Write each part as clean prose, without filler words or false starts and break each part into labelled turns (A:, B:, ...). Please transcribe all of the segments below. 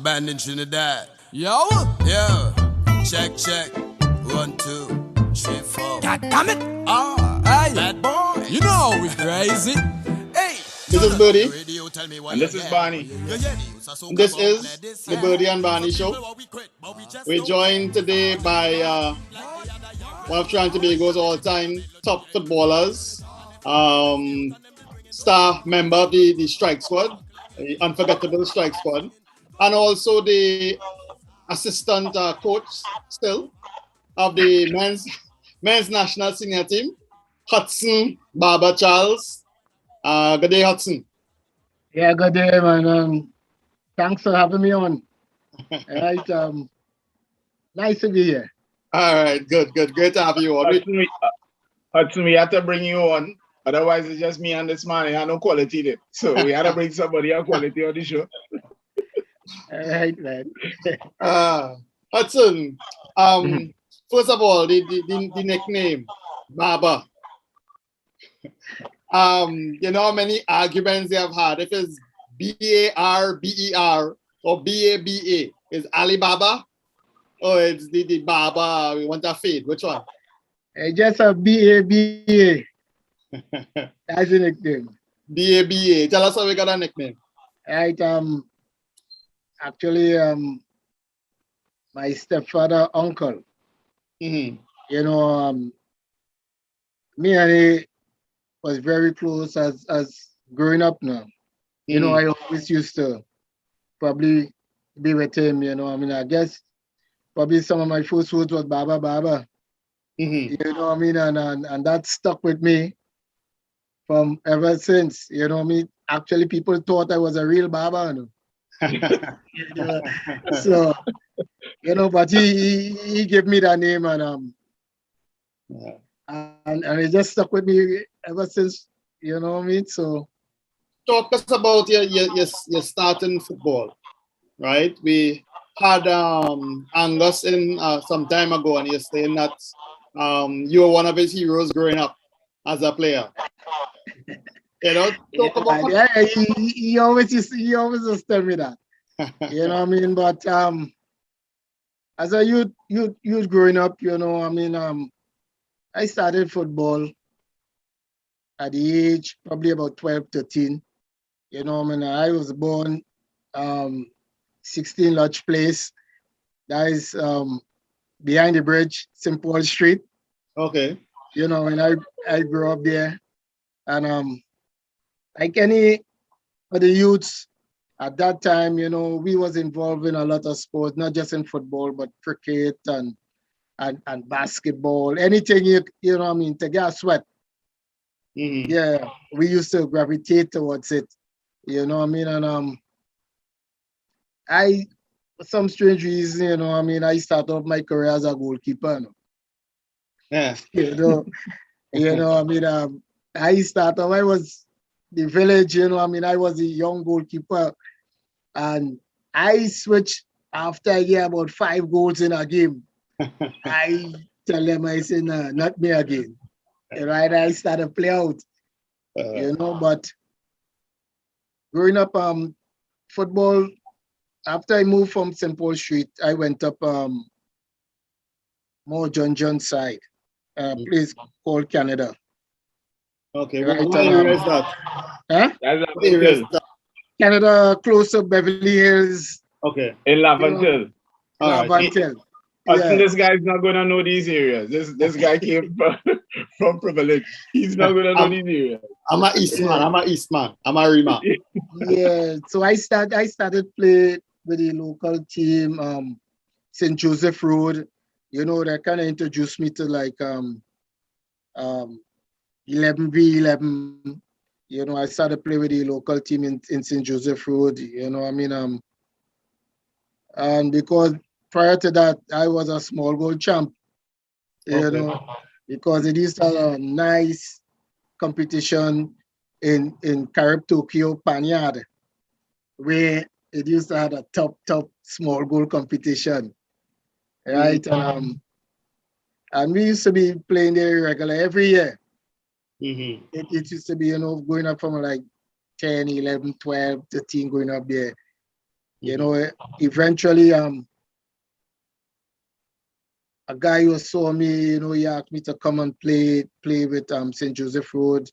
A: band in Trinidad.
B: Yo!
A: Yeah. Check, check. 1, 2, 3, 4.
B: God damn it!
A: Hey, bad boy.
B: You know we crazy.
A: Hey,
C: This is Burdie.
D: And this is Barney.
C: This is the Burdie and Barney show. We're joined today by one of Trinidad and Tobago's all-time top footballers, star member of the strike squad, the unforgettable strike squad, and also the assistant coach still of the men's national senior team, Hutson Baba Charles. Good day, Hutson.
E: Yeah, good day, man. Thanks for having me on. Right, nice to be here.
C: All right, good. Great to have you on.
D: Hudson, we had to bring you on. Otherwise, it's just me and this man. He had no quality there. So we had to bring somebody of quality on the show.
E: All right, man.
C: Hudson, first of all, the nickname, Baba. You know how many arguments they have had. If it's B-A-R-B-E-R or B-A-B-A, is Alibaba or it's the Baba, we want a fade? Which one?
E: Just a B-A-B-A. That's the nickname.
C: B-A-B-A. Tell us how we got a nickname.
E: Right, actually, my stepfather, uncle,
C: Mm-hmm.
E: you know, me and he was very close as growing up now. You know, I always used to probably be with him, you know. I mean, I guess probably some of my first words was Baba Baba.
C: Mm-hmm.
E: You know what I mean? And that stuck with me from ever since. You know what I mean? Actually, people thought I was a real Baba. You know? So, you know, but he gave me that name and it just stuck with me ever since, you know what I mean? So
C: talk us about your start in football, right? We had Angus in some time ago, and you're saying that you were one of his heroes growing up as a player. You know, talk about
E: he always used to tell me that. You know what I mean? But as a youth growing up, you know, I mean, I started football at the age probably about 12, 13. You know, I mean, I was born 16 Lodge Place. That is behind the bridge, St. Paul Street.
C: Okay.
E: You know, and I grew up there. And like any of the youths at that time, you know, we was involved in a lot of sports, not just in football, but cricket and basketball, anything you know what I mean, to get a sweat.
C: Mm-hmm.
E: Yeah, we used to gravitate towards it. You know what I mean? And I, for some strange reason, you know what I mean, I started off my career as a goalkeeper.
C: Yeah.
E: You know I mean, I started, I was the village, you know I mean, I was a young goalkeeper. And I switched after I get about 5 goals in a game. I tell them, I say, nah, not me again. Right? I started play out, you know, but growing up, football, after I moved from St. Paul Street, I went up more John side, place called Canada.
C: Okay,
E: right?
C: what area is that?
E: Huh?
C: What area is that?
E: Canada, close to Beverly Hills.
C: Okay.
D: In Laventille.
E: Laventille.
D: Yeah. This guy's not going to know these areas. This guy came from privilege. He's not going to know these areas.
C: I'm an Eastman. I'm a Rima.
E: Yeah. So I started playing with the local team, St. Joseph Road. You know, that kind of introduced me to like 11v11. You know, I started playing with the local team in St. Joseph Road. You know, I mean, and because prior to that, I was a small goal champ. You know, because it used to have a nice competition in Carib Tokyo, Panyard, where it used to have a top small goal competition, right? And we used to be playing there regular every year.
C: Mm-hmm.
E: It used to be, you know, going up from like 10, 11, 12, 13, going up there. You know, eventually, a guy who saw me, you know, he asked me to come and play with St. Joseph Road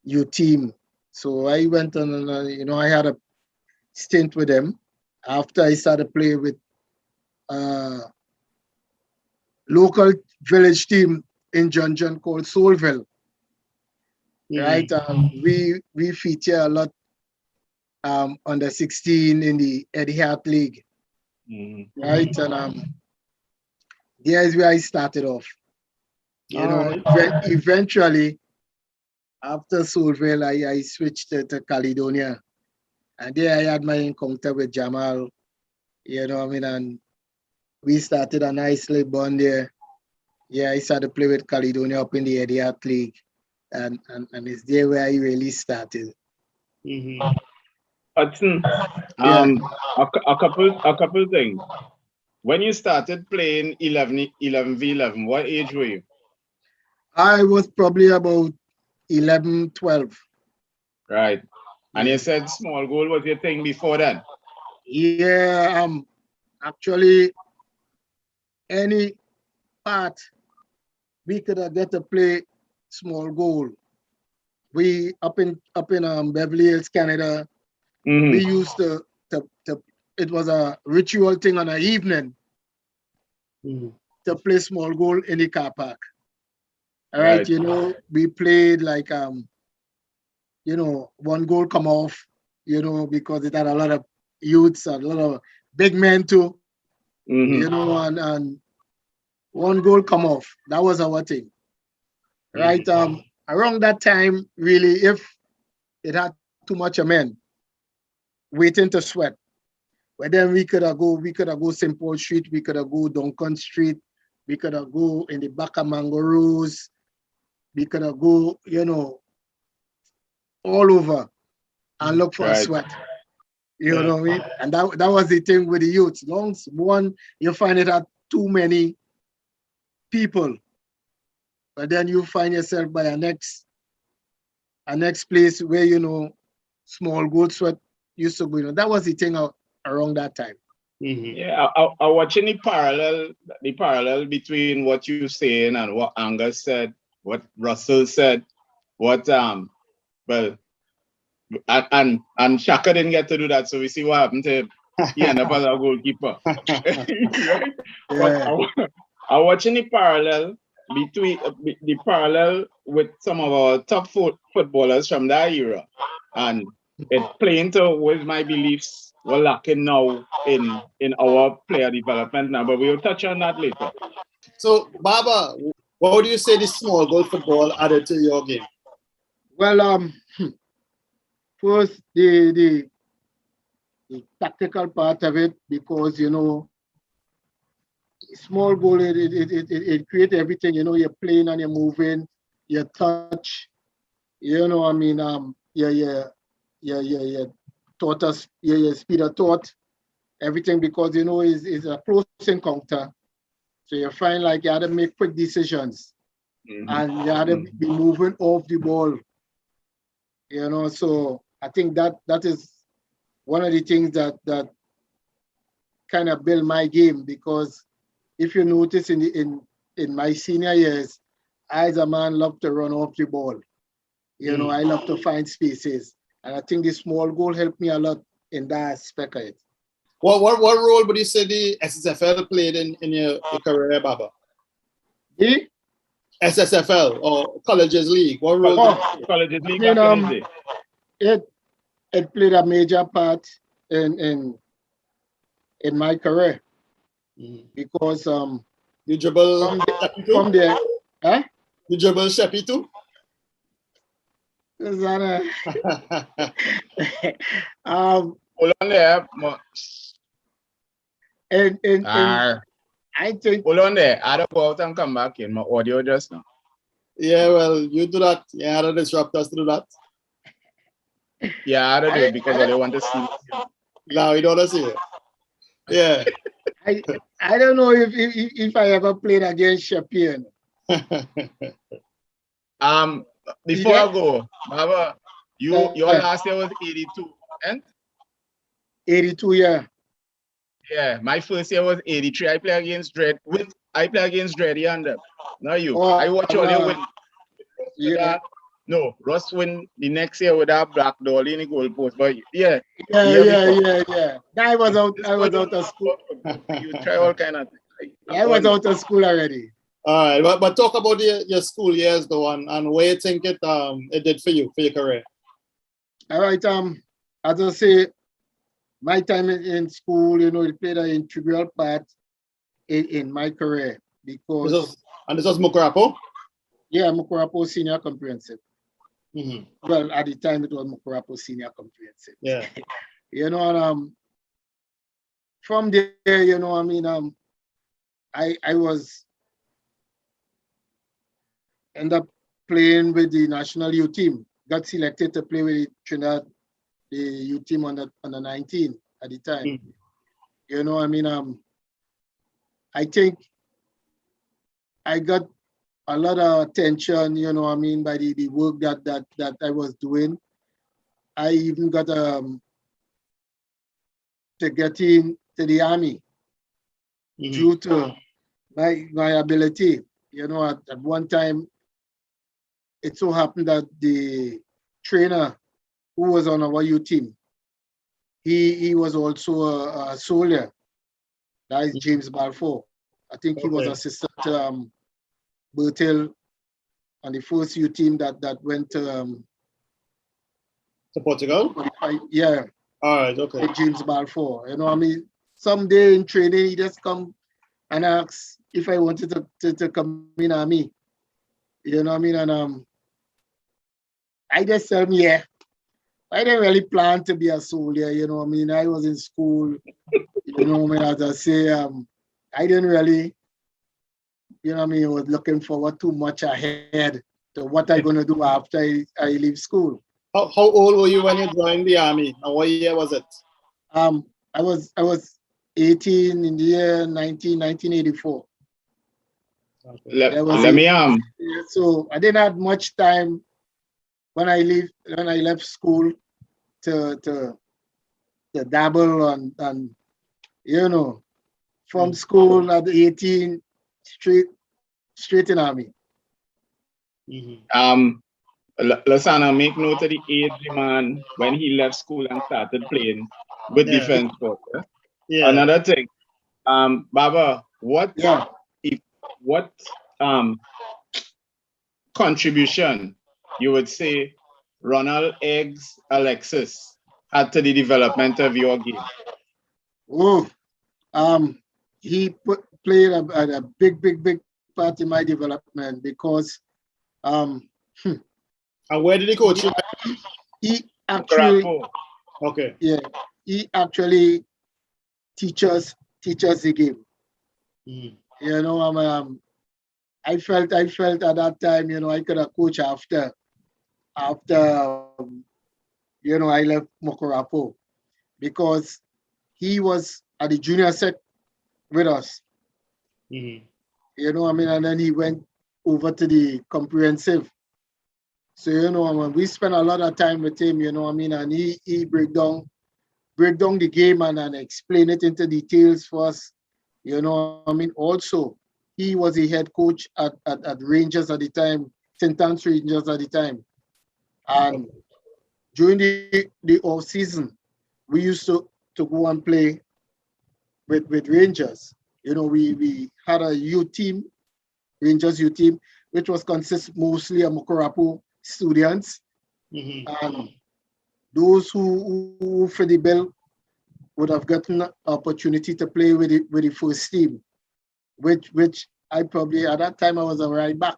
E: youth team. So I went on, and you know, I had a stint with him after I started playing with local village team in John called Soulville. Right? We feature a lot under 16 in the Eddie Hart League. Right? And there's where I started off. You know, eventually, after Soulville, I switched to Caledonia. And there I had my encounter with Jamal. You know what I mean? And we started a nice little bond there. Yeah, I started to play with Caledonia up in the Eddie Hart League. And it's there where I really started.
D: Hutson, a couple things. When you started playing 11v11, what age were you?
E: I was probably about 11, 12.
D: Right. And you said small goal was your thing before that?
E: Yeah, actually, any part we could have get to play small goal. We up in Beverly Hills, Canada. We used to it was a ritual thing on an evening to play small goal in the car park. All right, you know, we played like you know, one goal come off, you know, because it had a lot of youths, a lot of big men too, you know, and one goal come off. That was our thing. Right. Around that time, really, if it had too much of men waiting to sweat, but then we could have go St. Paul Street, we could have go Duncan Street, we could have go in the back of Mangaroos, we could have go, you know, all over and look for a sweat. You know what I mean? And that was the thing with the youth. Long one, you find it at too many people, but then you find yourself by a next place where, you know, small goal sweat used to go. You know, that was the thing around that time.
D: Yeah, I watching the parallel between what you're saying and what Angus said, what Russell said, what and Shaka didn't get to do that, so we see what happened to him. He ended up as a goalkeeper. Right?
E: Yeah.
D: But I'm watching the parallel between the parallel with some of our top footballers from that era, and it playing to with my beliefs we're lacking now in our player development now. But we'll touch on that later.
C: So, Baba, what would you say this small goal football added to your game?
E: Well, first the tactical part of it, because, you know, small goal, it creates everything. You know, you're playing and you're moving, your touch, you know, I mean, your thought us, your speed of thought, everything, because, you know, is a close encounter. So you find like you had to make quick decisions, and you had to be moving off the ball. You know, so I think that is one of the things that kind of build my game, because if you notice in my senior years, I as a man love to run off the ball. You know, I love to find spaces. And I think the small goal helped me a lot in that aspect of it.
C: What role would you say the SSFL played in your career, Baba?
E: The
C: SSFL or Colleges League? What role?
D: Colleges League
E: I
D: back
E: mean,
D: in the day.
E: it played a major part in my career, because
C: You dribble
E: from there, huh?
C: You dribble Sheppy too?
E: Is that
D: Hold on there.
E: and I think
D: Hold on there. I don't go out and come back in my audio just now.
C: Yeah, well, you do that. You had to disrupt us to do that.
D: Yeah, I don't do it because I don't want to see.
C: No, you don't want to see it. Yeah.
E: I don't know if I ever played against Shapian.
D: Before I go, Baba, your last year was 82, and
E: 82, yeah.
D: Yeah, my first year was 83. I play against Dread under. Not you.
E: Oh,
D: I watch all your win.
E: yeah.
D: No, Ross win the next year with that black doll in the goalpost. But yeah,
E: Yeah. I was out of school.
D: You try all kind of things.
E: I was out of school already.
C: All right, but talk about your school years though, and what you think it did for you, for your career.
E: All right, as I say, my time in school, it played an integral part in my career because
C: this was Mukurapo?
E: Yeah, Mukurapo Senior Comprehensive.
C: Mm-hmm.
E: Well, at the time it was Mukurapo Senior Comprehensive.
C: Yeah.
E: And from there, I was end up playing with the national youth team. Got selected to play with Trinidad, the youth team under 19 at the time.
C: Mm-hmm.
E: I think I got a lot of attention, by the work that I was doing. I even got to get into the army due to my ability. At one time, it so happened that the trainer who was on our youth team, he was also a soldier. That is James Balfour. I think he was assistant to Bertil on the first youth team that went to
C: Portugal?
E: Yeah.
C: All right, okay.
E: James Balfour. Someday in training, he just come and ask if I wanted to come in army. And I just tell him, yeah. I didn't really plan to be a soldier, I was in school, as I say, I didn't really, was looking forward too much ahead to what I'm going to do after I leave school.
C: How old were you when you joined the army? And what year was it?
E: I was 18 in the year 1984.
D: Okay.
E: So I didn't have much time when I left school to dabble and from school at 18 straight in army.
D: Mm-hmm. Lasana, make note of the age man when he left school and started playing with defense sports. Yeah? Another thing, Baba, what contribution you would say Ronald Eggs Alexis had to the development of your game?
E: He played a big part in my development because
C: and where did he coach you?
E: He actually he actually teaches the game. I felt at that time, I could have coached after I left Mukurapo because he was at the junior set with us. And then he went over to the comprehensive. So, we spent a lot of time with him, and he break down the game and explain it into details for us. Also, he was the head coach at Rangers at the time, St. Anne's Rangers at the time. And during the off season, we used to go and play with Rangers. We had a youth team, Rangers youth team, which was consist mostly of Mukurapo students. And those who for the bill would have gotten an opportunity to play with the first team, which I probably at that time I was a right back.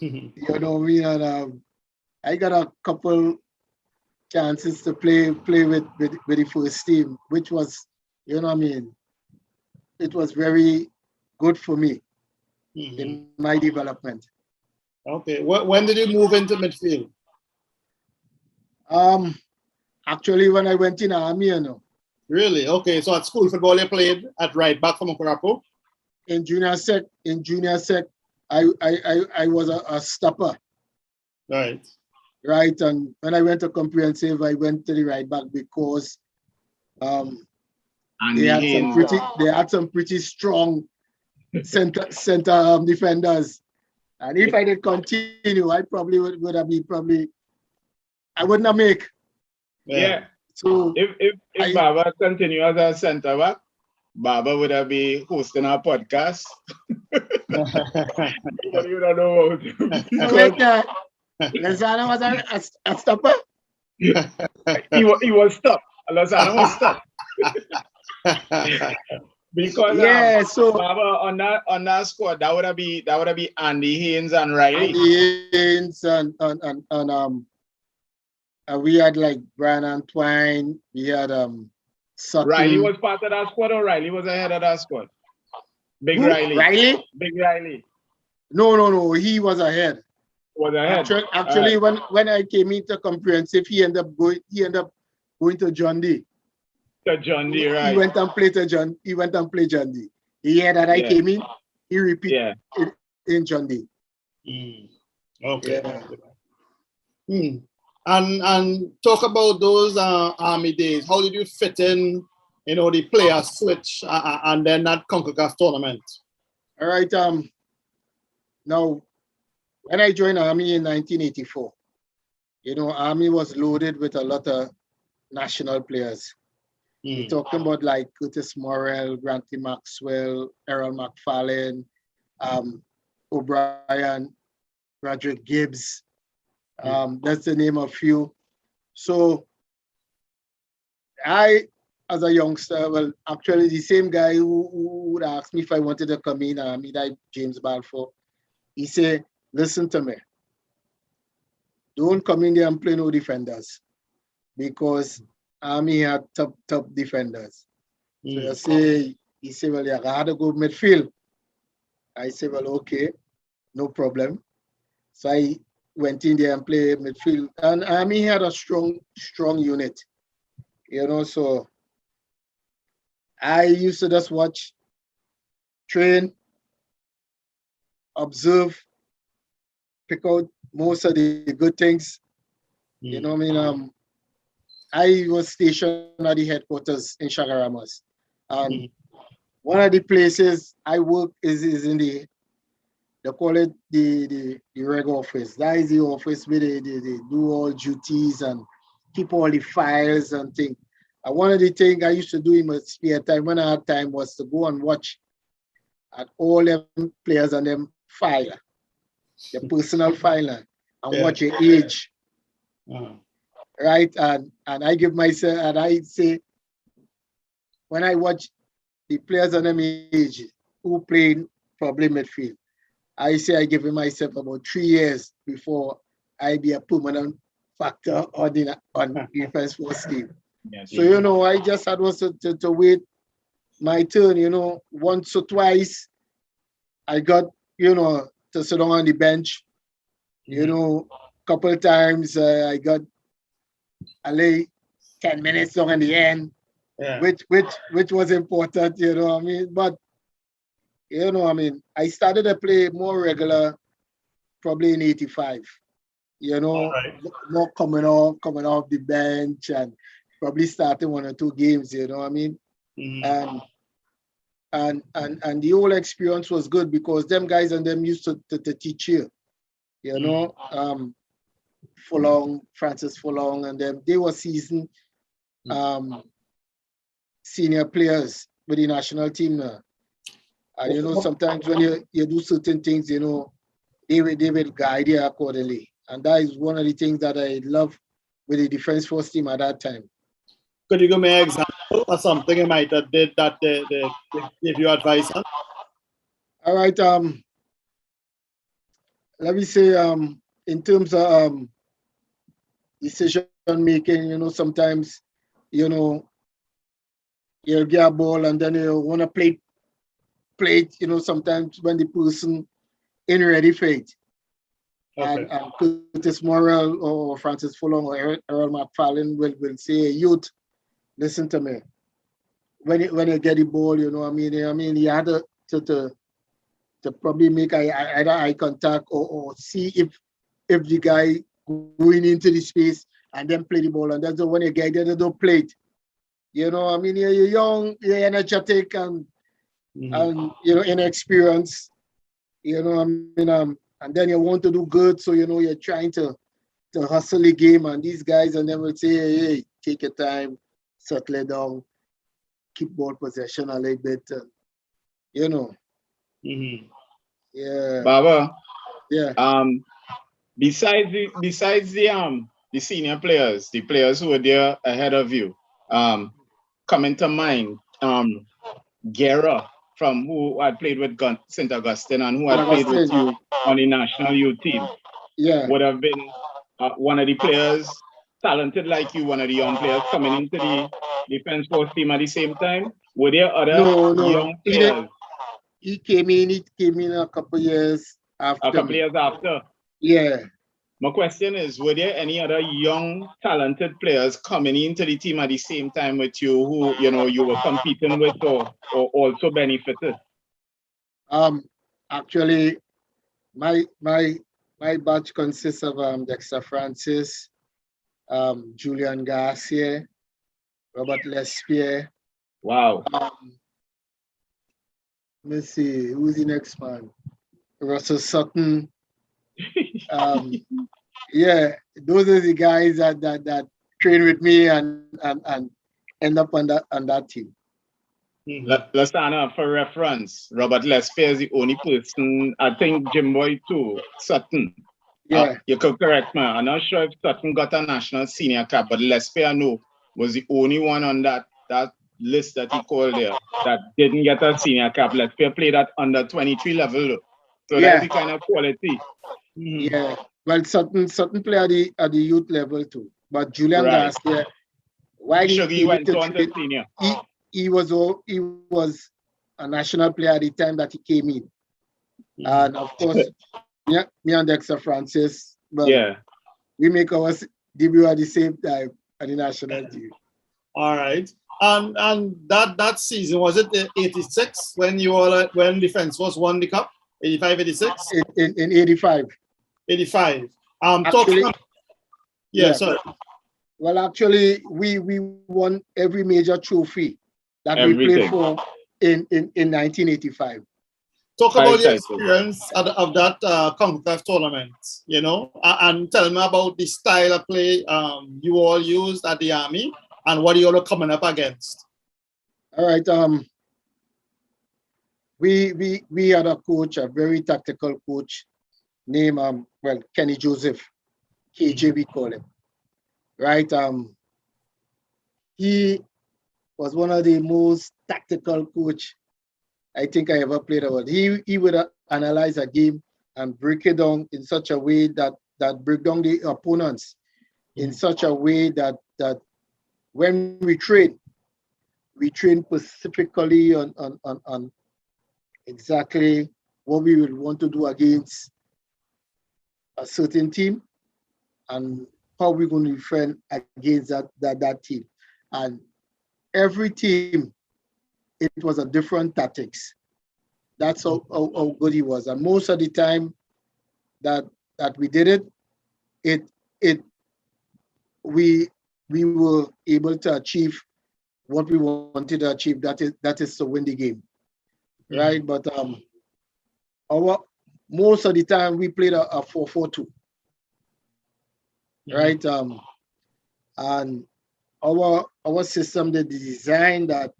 E: And I got a couple chances to play with the first team, which was, it was very good for me in my development.
C: Okay. When did you move into midfield?
E: Actually, when I went in army,
C: Really? Okay. So at school football, you played at right back for Mukurapo?
E: In junior sec, I was a stopper.
C: Right.
E: Right. And when I went to comprehensive, I went to the right back because
D: And
E: they had some pretty strong center defenders. And if I did continue, I probably would have been I wouldn't have make.
D: Yeah.
E: So
D: if Baba continue as a centre back, Baba would have been hosting our podcast. You don't know about him.
E: Lozano was a stopper.
D: He was stuck. Lozano was stuck. Because
E: so
D: Baba on that squad, that would have been Andy Haynes and Riley.
E: Andy Haynes and we had like Brian Antwine, we had Sutton.
D: Riley was part of that squad, or Riley was ahead of that squad? Big Riley.
E: Riley?
D: Big Riley.
E: No, he was ahead.
D: Was ahead.
E: Actually, when I came into comprehensive, he ended up going to John D.
D: To John D, right?
E: He went and played John D. He had that I came in, he repeated it in John D.
C: Okay. Yeah. And talk about those army days. How did you fit in, the player switch and then that Concacaf tournament?
E: All right. Now, when I joined Army in 1984, Army was loaded with a lot of national players. We're talking about like Curtis Morrell, Grantley Maxwell, Errol McFarlane, O'Brien, Roderick Gibbs. That's the name of a few. So I, as a youngster, well, actually the same guy who would ask me if I wanted to come in Army, that James Balfour, he said, listen to me. Don't come in there and play no defenders, because Army had top defenders. So he said, well, I had to go midfield. I said, well, okay, no problem. So I went in there and played midfield. And Army had a strong unit. So I used to just watch, train, observe, pick out most of the good things. I was stationed at the headquarters in Chagaramas. And one of the places I work is in they call it the reg office. That is the office where they do all duties and keep all the files and things. And one of the things I used to do in my spare time when I had time was to go and watch at all them players and them file, the personal file, and watch your age. Right? And I give myself, and I say, when I watch the players on them age who played probably midfield, I say I give myself about 3 years before I be a permanent factor on defense force team. Yes, so, I just had was to wait my turn, once or twice I got, to sit down on the bench, couple of times I got I lay 10 minutes long in the end, which was important, But I started to play more regular probably in 85. More coming off the bench and probably starting 1 or 2 games, And the whole experience was good because them guys and them used to teach you, Francis Furlong, and them, they were seasoned senior players with the national team now. And sometimes when you do certain things, they will guide you accordingly. And that is one of the things that I love with the defense force team at that time.
C: Could you give me an example or something you might have did that they give you advice on?
E: All right. Let me say, in terms of decision making, sometimes, you'll get a ball and then you want to play it, sometimes when the person ain't ready for it. Okay. And Curtis Morrell or Francis Furlong or Errol McFarlane will say, youth, listen to me. When you get the ball, you had to probably make either eye contact or see if the guy going into the space and then play the ball. And that's when you get there, they don't play it. You know, I mean, you're young, you're energetic, and you know, inexperienced. You know, I mean, and then you want to do good, so you know you're trying to hustle the game, and these guys and them will say, hey, take your time, settle it down, keep ball possession a little bit, you know. Yeah.
D: Baba,
E: Yeah.
D: besides the senior players, the players who were there ahead of you, coming to mind, Guerra, from who had played with St. Augustine and who had played with you on the national youth team, would have been one of the players talented like you, one of the young players coming into the defense force team at the same time. Were there other young players?
E: He came in a couple years after.
D: A couple years after?
E: Yeah.
D: My question is, were there any other young, talented players coming into the team at the same time with you who, you know, you were competing with or also benefited?
E: Actually, my batch consists of Dexter Francis, Julian Garcia, Robert Lespierre.
D: Wow.
E: Let's see, who's the next man? Russell Sutton. Yeah, those are the guys that train with me and end up on that team.
D: Let's for reference. Robert Lespierre is the only person, I think Jim Boy too, Sutton.
E: Yeah.
D: You could correct me. I'm not sure if Sutton got a national senior cap, but Lespierre, no, was the only one on that list that he called there that didn't get a senior cap. Lespierre played at under 23 level. So that's the kind of quality.
E: Yeah. Well, Sutton play at the youth level too. But Julian Garcia, why he went on to senior? He was a national player at the time that he came in. And of course, me and Dexter Francis, we make our debut at the same time at the national team.
C: All right. And that season, was it 86 when when Defense Force won the cup? 85, 86?
E: In 85.
C: 85.
E: Actually,
C: sorry.
E: Well, actually, we won every major trophy that we played for in 1985.
C: Talk about the experience of that Concacaf tournament, you know, and tell me about the style of play you all used at the Army and what you all are coming up against.
E: All right. We had a coach, a very tactical coach named Kenny Joseph, KJ we call him. Right. He was one of the most tactical coach I think I ever played about. He would analyze a game and break it down in such a way that break down the opponents in such a way that when we train specifically on exactly what we would want to do against a certain team and how we're going to defend against that team. And every team, it was a different tactics. That's how good he was. And most of the time that we did it, we were able to achieve what we wanted to achieve. That is to win the game, right? But most of the time we played a 4-4-2, right? And our system, the design that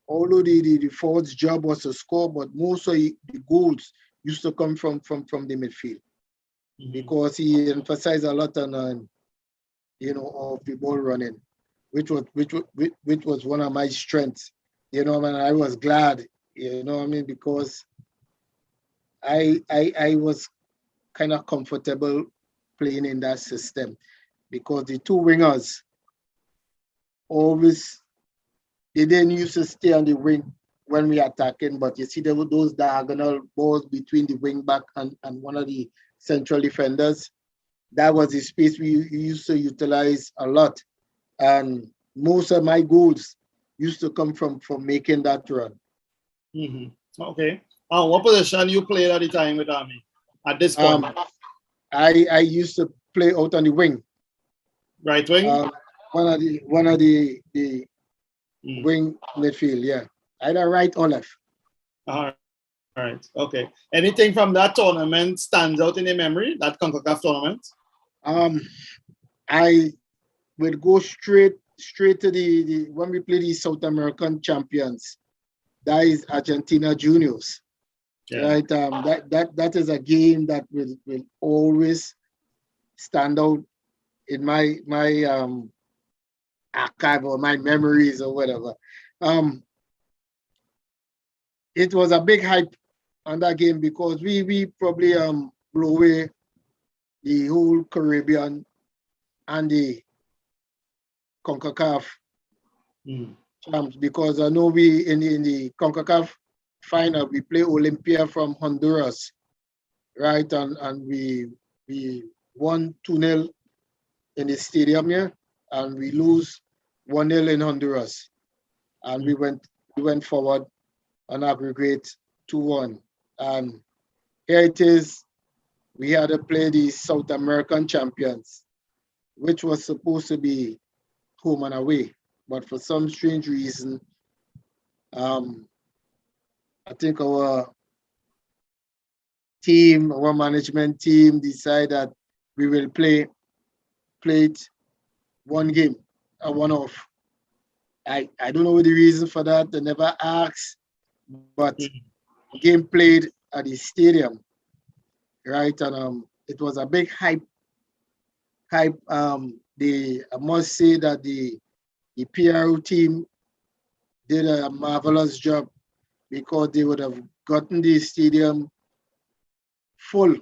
E: although the forward's job was to score, but most of the goals used to come from the midfield because he emphasized a lot on of the ball running, which was one of my strengths. You know, and I was glad, you know what I mean, because I was kind of comfortable playing in that system because the two wingers always, they didn't used to stay on the wing when we attacking, but you see there were those diagonal balls between the wing back and one of the central defenders. That was the space we used to utilize a lot. And most of my goals used to come from making that run.
C: Okay. What position you played at the time with Army at this point?
E: I used to play out on the wing.
C: Right wing?
E: one of the wing midfield, yeah. Either right or left.
C: All right. Okay. Anything from that tournament stands out in your memory? That Concacaf tournament?
E: I would go straight to the when we play the South American champions. That is Argentina Juniors.
C: Yeah.
E: Right. That is a game that will always stand out in my archive or my memories or whatever. It was a big hype on that game because we probably blew away the whole Caribbean and the Concacaf champs, because I know we in the Concacaf final we play Olympia from Honduras, right? And we won 2-0 in the stadium here, and we lose 1-0 in Honduras, and we went forward on aggregate 2-1. And here it is, we had to play the South American champions, which was supposed to be home and away. But for some strange reason, I think our management team decided that we will play it one game, a one-off. I don't know the reason for that. They never asked, but game played at the stadium, right? And it was a big hype. I must say that the PRO team did a marvelous job, because they would have gotten the stadium full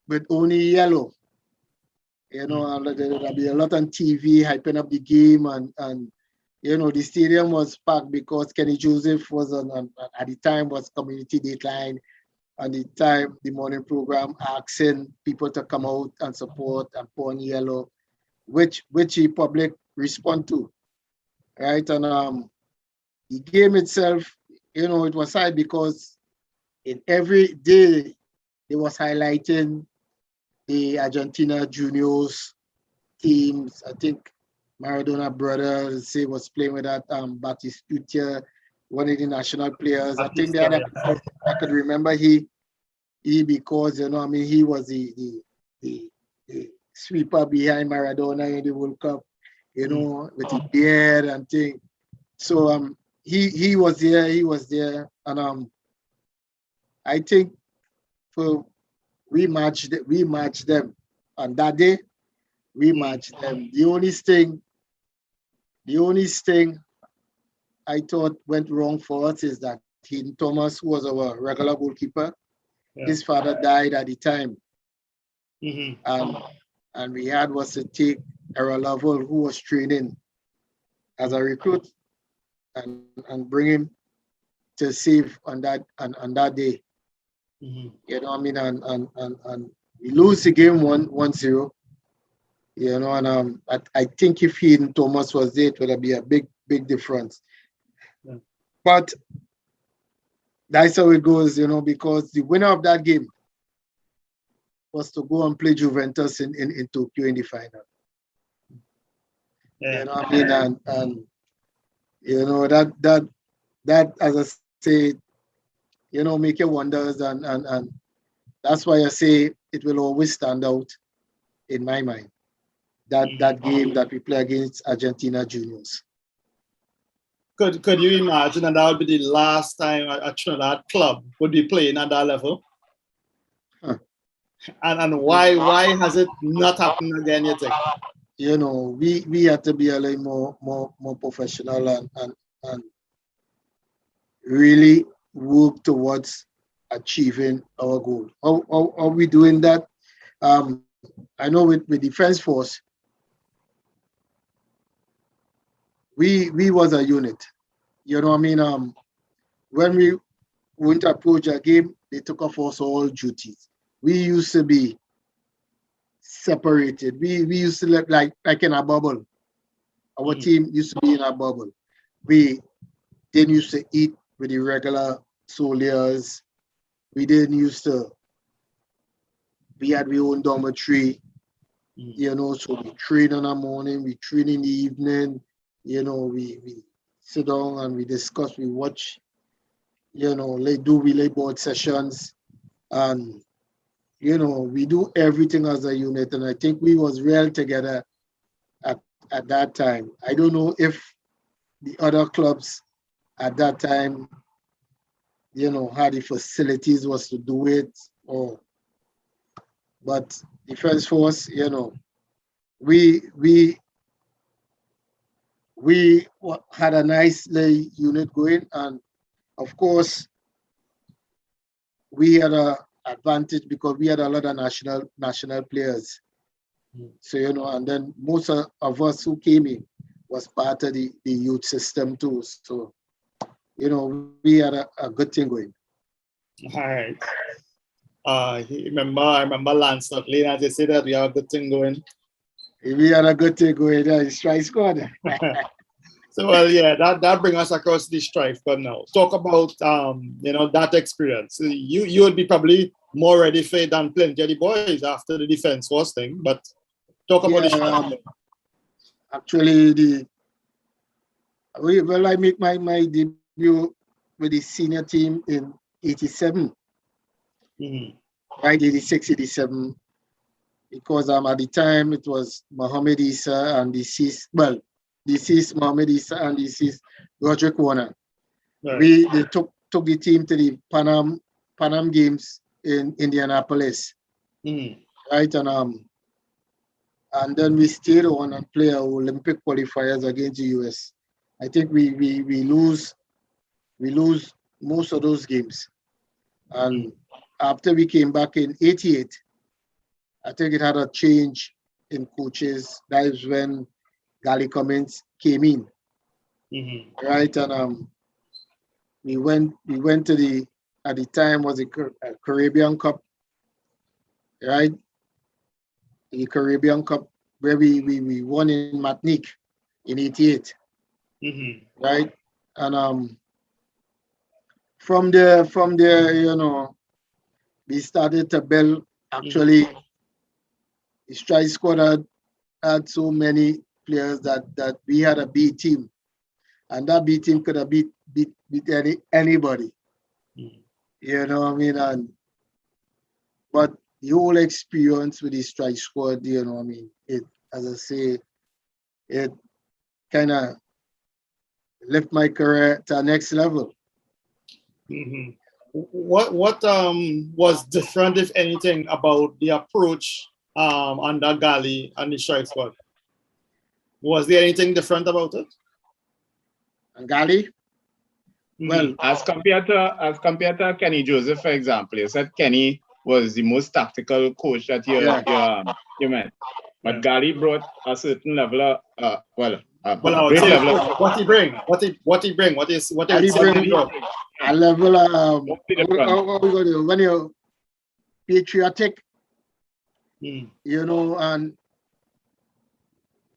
E: with only yellow. You know, and there would be a lot on TV hyping up the game, and you know, the stadium was packed because Kenny Joseph was at the time was community dateline, and the time the morning program asking people to come out and support and pour on yellow, which the public respond to, right? And the game itself, you know, it was sad because in every day they was highlighting the Argentina Juniors teams. I think Maradona brother say was playing with that Batistuta, one of the national players. I think the other I could remember he because, you know, I mean, he was the sweeper behind Maradona in the World Cup, you know, with the beard and thing. So he was there, and I think we matched them on that day. We matched them. The only thing I thought went wrong for us is that Hayden Thomas, who was our regular goalkeeper, his father died at the time, and we had was to take Errol Lovell, who was training as a recruit, and bring him to save on that day. You know, I mean, and we lose the game 1-0. You know, and I think if Hayden Thomas was there, it would be a big difference. Yeah. But that's how it goes, you know, because the winner of that game was to go and play Juventus in Tokyo in the final. Yeah. You know what I mean? And you know, that as I say, you know, make you wonders, and that's why I say it will always stand out in my mind. That game that we play against Argentina Juniors.
C: Could you imagine that would be the last time a Trinidad club would be playing at that level? Huh. And why has it not happened again, you think?
E: You know, we have to be a little more professional and really work towards achieving our goal. How are we doing that? I know with Defense Force, we was a unit. You know what I mean? When we went to approach a game, they took off us all duties. We used to be separated. We used to live like in a bubble. Our team used to be in a bubble. We didn't used to eat with the regular soldiers. We didn't used to. We had our own dormitory. You know, so we train in the morning, we train in the evening, you know, we sit down and we discuss, we watch, you know, do relay board sessions, and, you know, we do everything as a unit. And I think we was real together at that time. I don't know if the other clubs at that time, you know, had the facilities was to do it, but Defense Force, you know, we had a nice unit going, and of course we had a advantage because we had a lot of national players. So, you know, and then most of us who came in was part of the youth system too. So, you know, we had a good thing going.
C: All right. I remember Lance Lane, as you say that we have a good thing going.
E: We had a good thing going. Strike squad.
C: So, well, yeah, that brings us across the strike squad now. Talk about you know, that experience. You would be probably more ready for it than plenty of the boys after the Defense Force thing, but talk about the strike.
E: Actually, I make my debut with the senior team in 87. Right, 86, 87. Because at the time it was Mohamed Issa and deceased Mohamed Issa and deceased Roderick Warner. Right. They took the team to the Pan Games in Indianapolis. Right, and then we stayed on and play our Olympic qualifiers against the US. I think we lose most of those games. And after we came back in 88, I think it had a change in coaches. That is when Gally Cummins came in. Right, and we went to at the time was a Caribbean Cup, right? The Caribbean Cup where we won in Martinique in 88. Right, and from there, you know, we started to build. Actually, the strike squad had so many players that we had a B team, and that B team could have beat anybody. You know what I mean? But the whole experience with the strike squad, you know what I mean, it, as I say, it kind of lift my career to the next level.
C: What was different, if anything, about the approach under Gally and the strike squad? Was there anything different about it?
E: And Gally?
D: Well, as compared to Kenny Joseph, for example, you said Kenny was the most tactical coach that you met. But Gally brought a certain level of great level of
C: what he bring?
E: A level of when you're patriotic, you know, and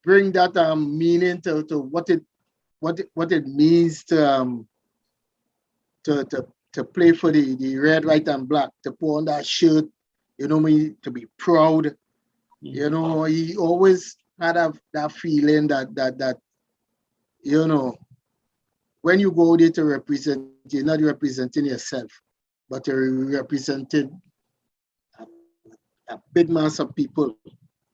E: bring that meaning to what it means to play for the red, white, and black, to put on that shirt, you know me, to be proud. You know, he always had that feeling that you know, when you go there to represent, you're not representing yourself, but you're representing a big mass of people,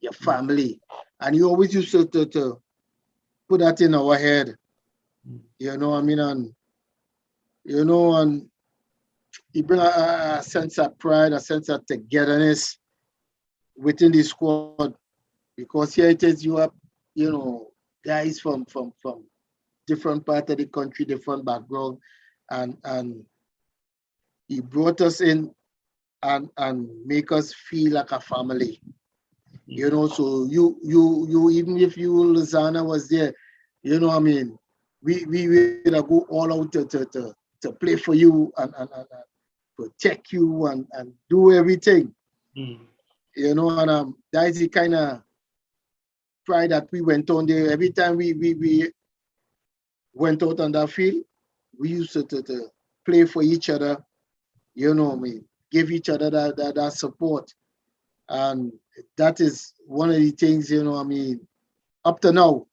E: your family. And you always used to put that in our head. You know what I mean? And you know, and you bring a sense of pride, a sense of togetherness within the squad, because here it is, you have, you know, guys from different part of the country, different background, and he brought us in and make us feel like a family. You know, so you even if you Lozana was there, you know what I mean, we will go all out to play for you and protect you and do everything. You know, and that's the kind of pride that we went on there. Every time we went out on that field, we used to play for each other, you know what I mean, give each other that support. And that is one of the things, you know, I mean, up to now,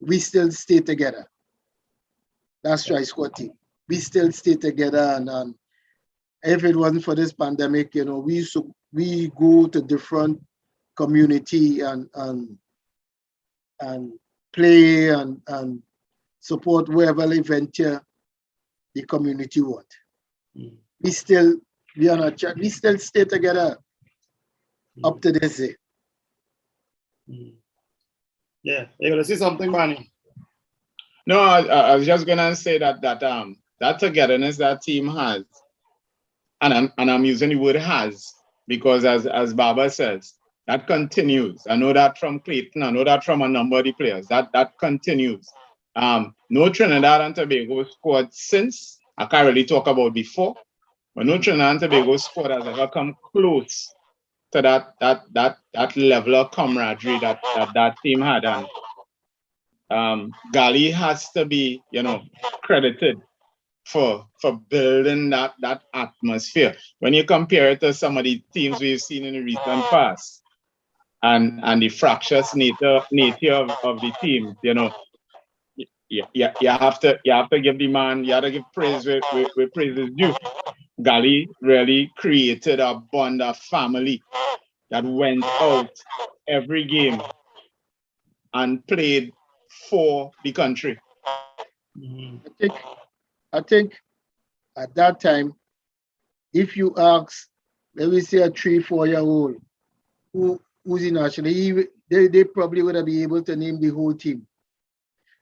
E: we still stay together. That's Strike Squad team. We still stay together, and if it wasn't for this pandemic, you know, we go to different community and play and support wherever event the community want. We still stay together up to this day.
C: Yeah, you're gonna say something, Barney?
D: No, I was just gonna say that togetherness that team has, and I'm using the word has because as Baba says, that continues. I know that from Clayton, I know that from a number of the players. That continues. No Trinidad and Tobago squad since, I can't really talk about before, but no Trinidad and Tobago squad has ever come close to that level of camaraderie that team had. And Gali has to be, you know, credited for building that atmosphere. When you compare it to some of the teams we've seen in the recent past and the fractious nature of the team, you know, you have to give the man, you have to give praise where praise is due. Gali really created a bond of family that went out every game and played for the country.
E: I think at that time, if you ask, let me say a 3-4-year-old who's in national, they probably would have been able to name the whole team.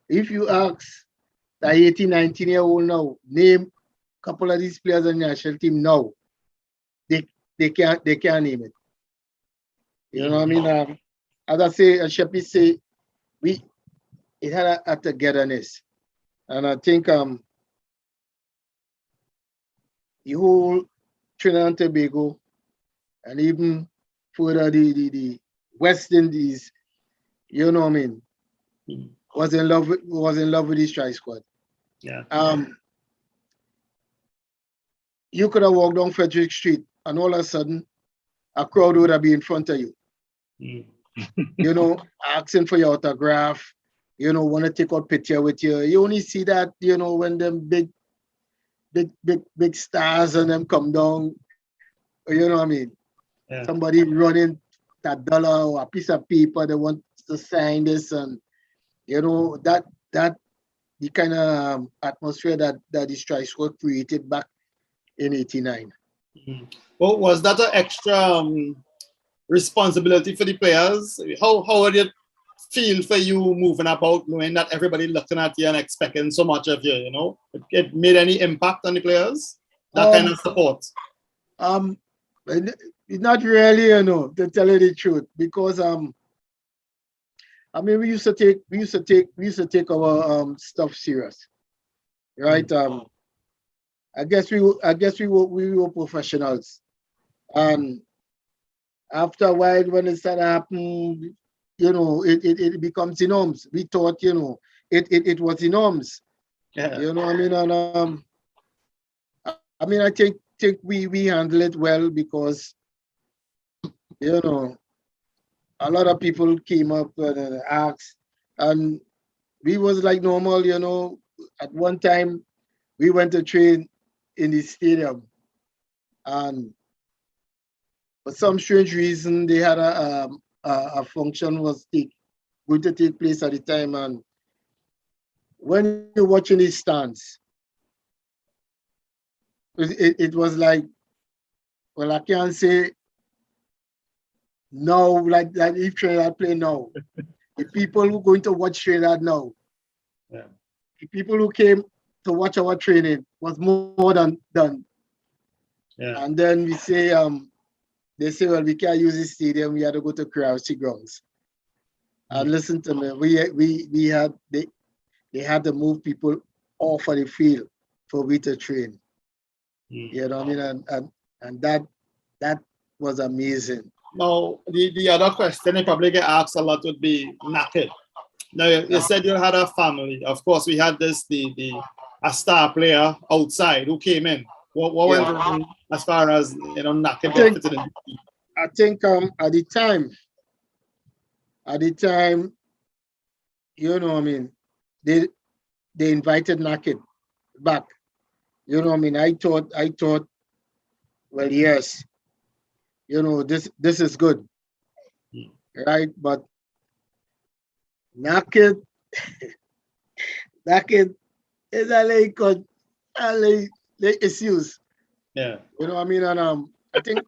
E: If you ask the 18-19-year-old now, name a couple of these players on the national team now, they can't name it. You know what I mean? As I say, as Sheppy say, it had a togetherness. And I think the whole Trinidad and Tobago and even further the West Indies, you know what I mean, was in love with the Strike Squad.
C: Yeah.
E: You could have walked down Frederick Street and all of a sudden a crowd would have been in front of you. You know, asking for your autograph, you know, want to take out picture with you. You only see that, you know, when them big stars and them come down, you know what I mean? Yeah. Somebody running that dollar or a piece of paper, they want to sign this, and you know, that the kind of atmosphere that the Strike Squad created back in '89.
C: Well, was that an extra responsibility for the players? How did it feel for you moving about, knowing that everybody looking at you and expecting so much of you? You know, it made any impact on the players? That kind of support?
E: Not really, you know, to tell you the truth, because I mean, we used to take our stuff serious, right? I guess we were professionals, and after a while, when it started happening, you know, it becomes norms. We thought, you know, it was the norms. Yeah. You know what I mean? And I mean, I think we handle it well because, you know, a lot of people came up and asked, and we was like normal, you know. At one time, we went to train in the stadium, and for some strange reason, they had a function was going to take place at the time, and when you're watching these stands, it was like, well, I can't say no, like if Trinidad play now. The people who are going to watch Trinidad now, yeah. The people who came to watch our training was more than done. Yeah. And then we say, they say, well, we can't use this stadium. We had to go to Curiosity Grounds. And listen to me, they had to move people off of the field for we to train. You know what I mean? And that was amazing.
C: Now, the other question I probably get asked a lot would be knackered. Now, you said you had a family. Of course, we had a star player outside who came in. What went wrong as far as, you know, knackered?
E: I think at the time, you know, I mean, they invited Naked back. You know, I mean, I thought, well, yes, you know, this is good, right? But Naked is a like issues.
C: Yeah.
E: You know what I mean? And I think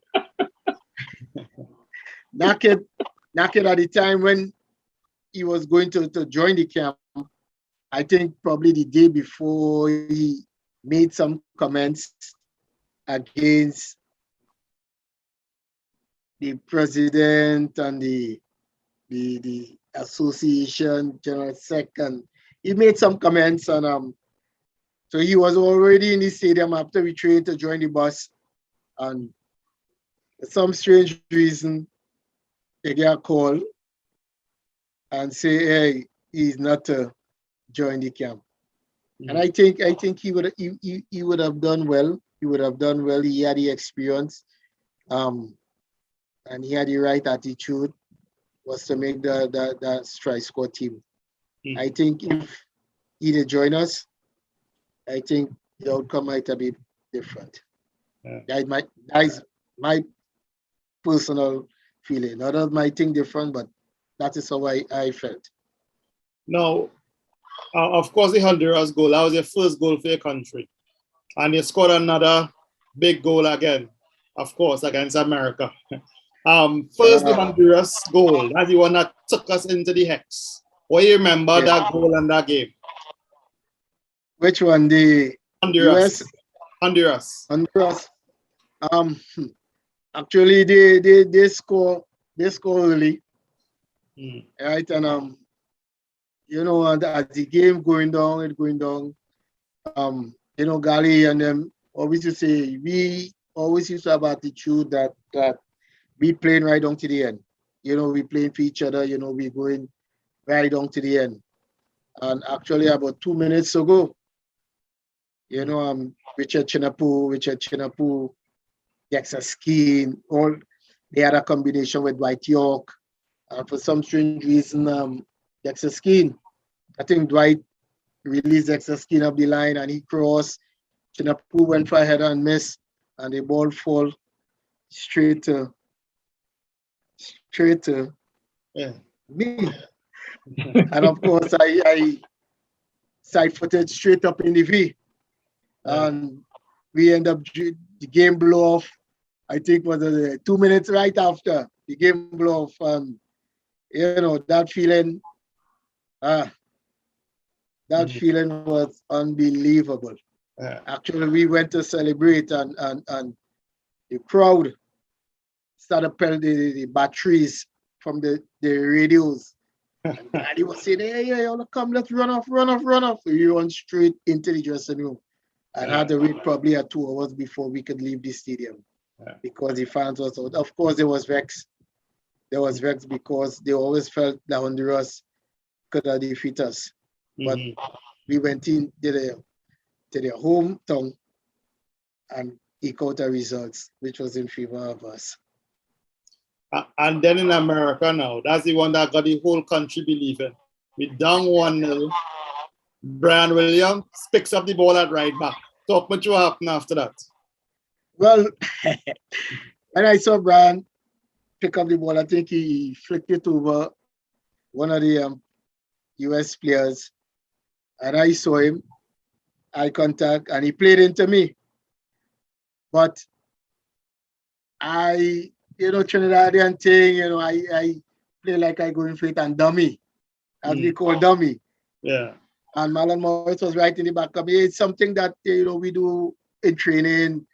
E: Naked at the time when he was going to join the camp, I think probably the day before he made some comments against the president and the association general sec, and he made some comments, and so he was already in the stadium after we trained to join the bus, and for some strange reason they get a call and say, hey, he's not to join the camp. And I think he would have done well. He would have done well. He had the experience, and he had the right attitude. Was to make the strike squad team. I think if he'd join us, I think the outcome might have been different. That is my personal feeling. Others might think different, but that is how I felt.
C: Now, of course, the Honduras goal, that was your first goal for your country. And you scored another big goal again, of course, against America. First, the Honduras goal, that's the one that took us into the hex. What do you remember that goal and that game?
E: Which one? The
C: Honduras.
E: US?
C: Honduras.
E: Actually, they score early, right? And you know, and as the game going down, you know, Gali and them always used to say, we always used to have attitude that we playing right down to the end. You know, we playing for each other, you know, we going right down to the end. And actually about 2 minutes ago, you know, Richard Chinapu, Dexter Skeen, all they had a combination with Dwight York. And for some strange reason, Dexter Skeen, I think Dwight released Dexter Skeen up the line and he crossed. Chinapu went for a header and missed, and the ball fall straight to me. And of course, I side-footed straight up in the V. And we end up, the game blow off. I think was 2 minutes right after the game blow off. And, you know, that feeling feeling was unbelievable. Actually, we went to celebrate and the crowd started pelting the batteries from the radios. And he was saying, hey, come, let's run off. So we run straight into the dressing room and had to wait probably 2 hours before we could leave the stadium because the fans was out. Of course, there was vex. Because they always felt that Honduras could have defeated us. But we went in to their hometown and eke out the results, which was in favor of us.
C: And then in America now, that's the one that got the whole country believing. We down 1-0. Brian Williams picks up the ball at right back. Talk much what happened after that.
E: Well, when I saw Brian pick up the ball, I think he flicked it over one of the US players. And I saw him, eye contact, and he played into me. But Trinidadian thing, I play like I go in for it and dummy, as we call dummy.
C: Yeah.
E: And Marlon Morris was right in the back of me. It's something that, we do in training.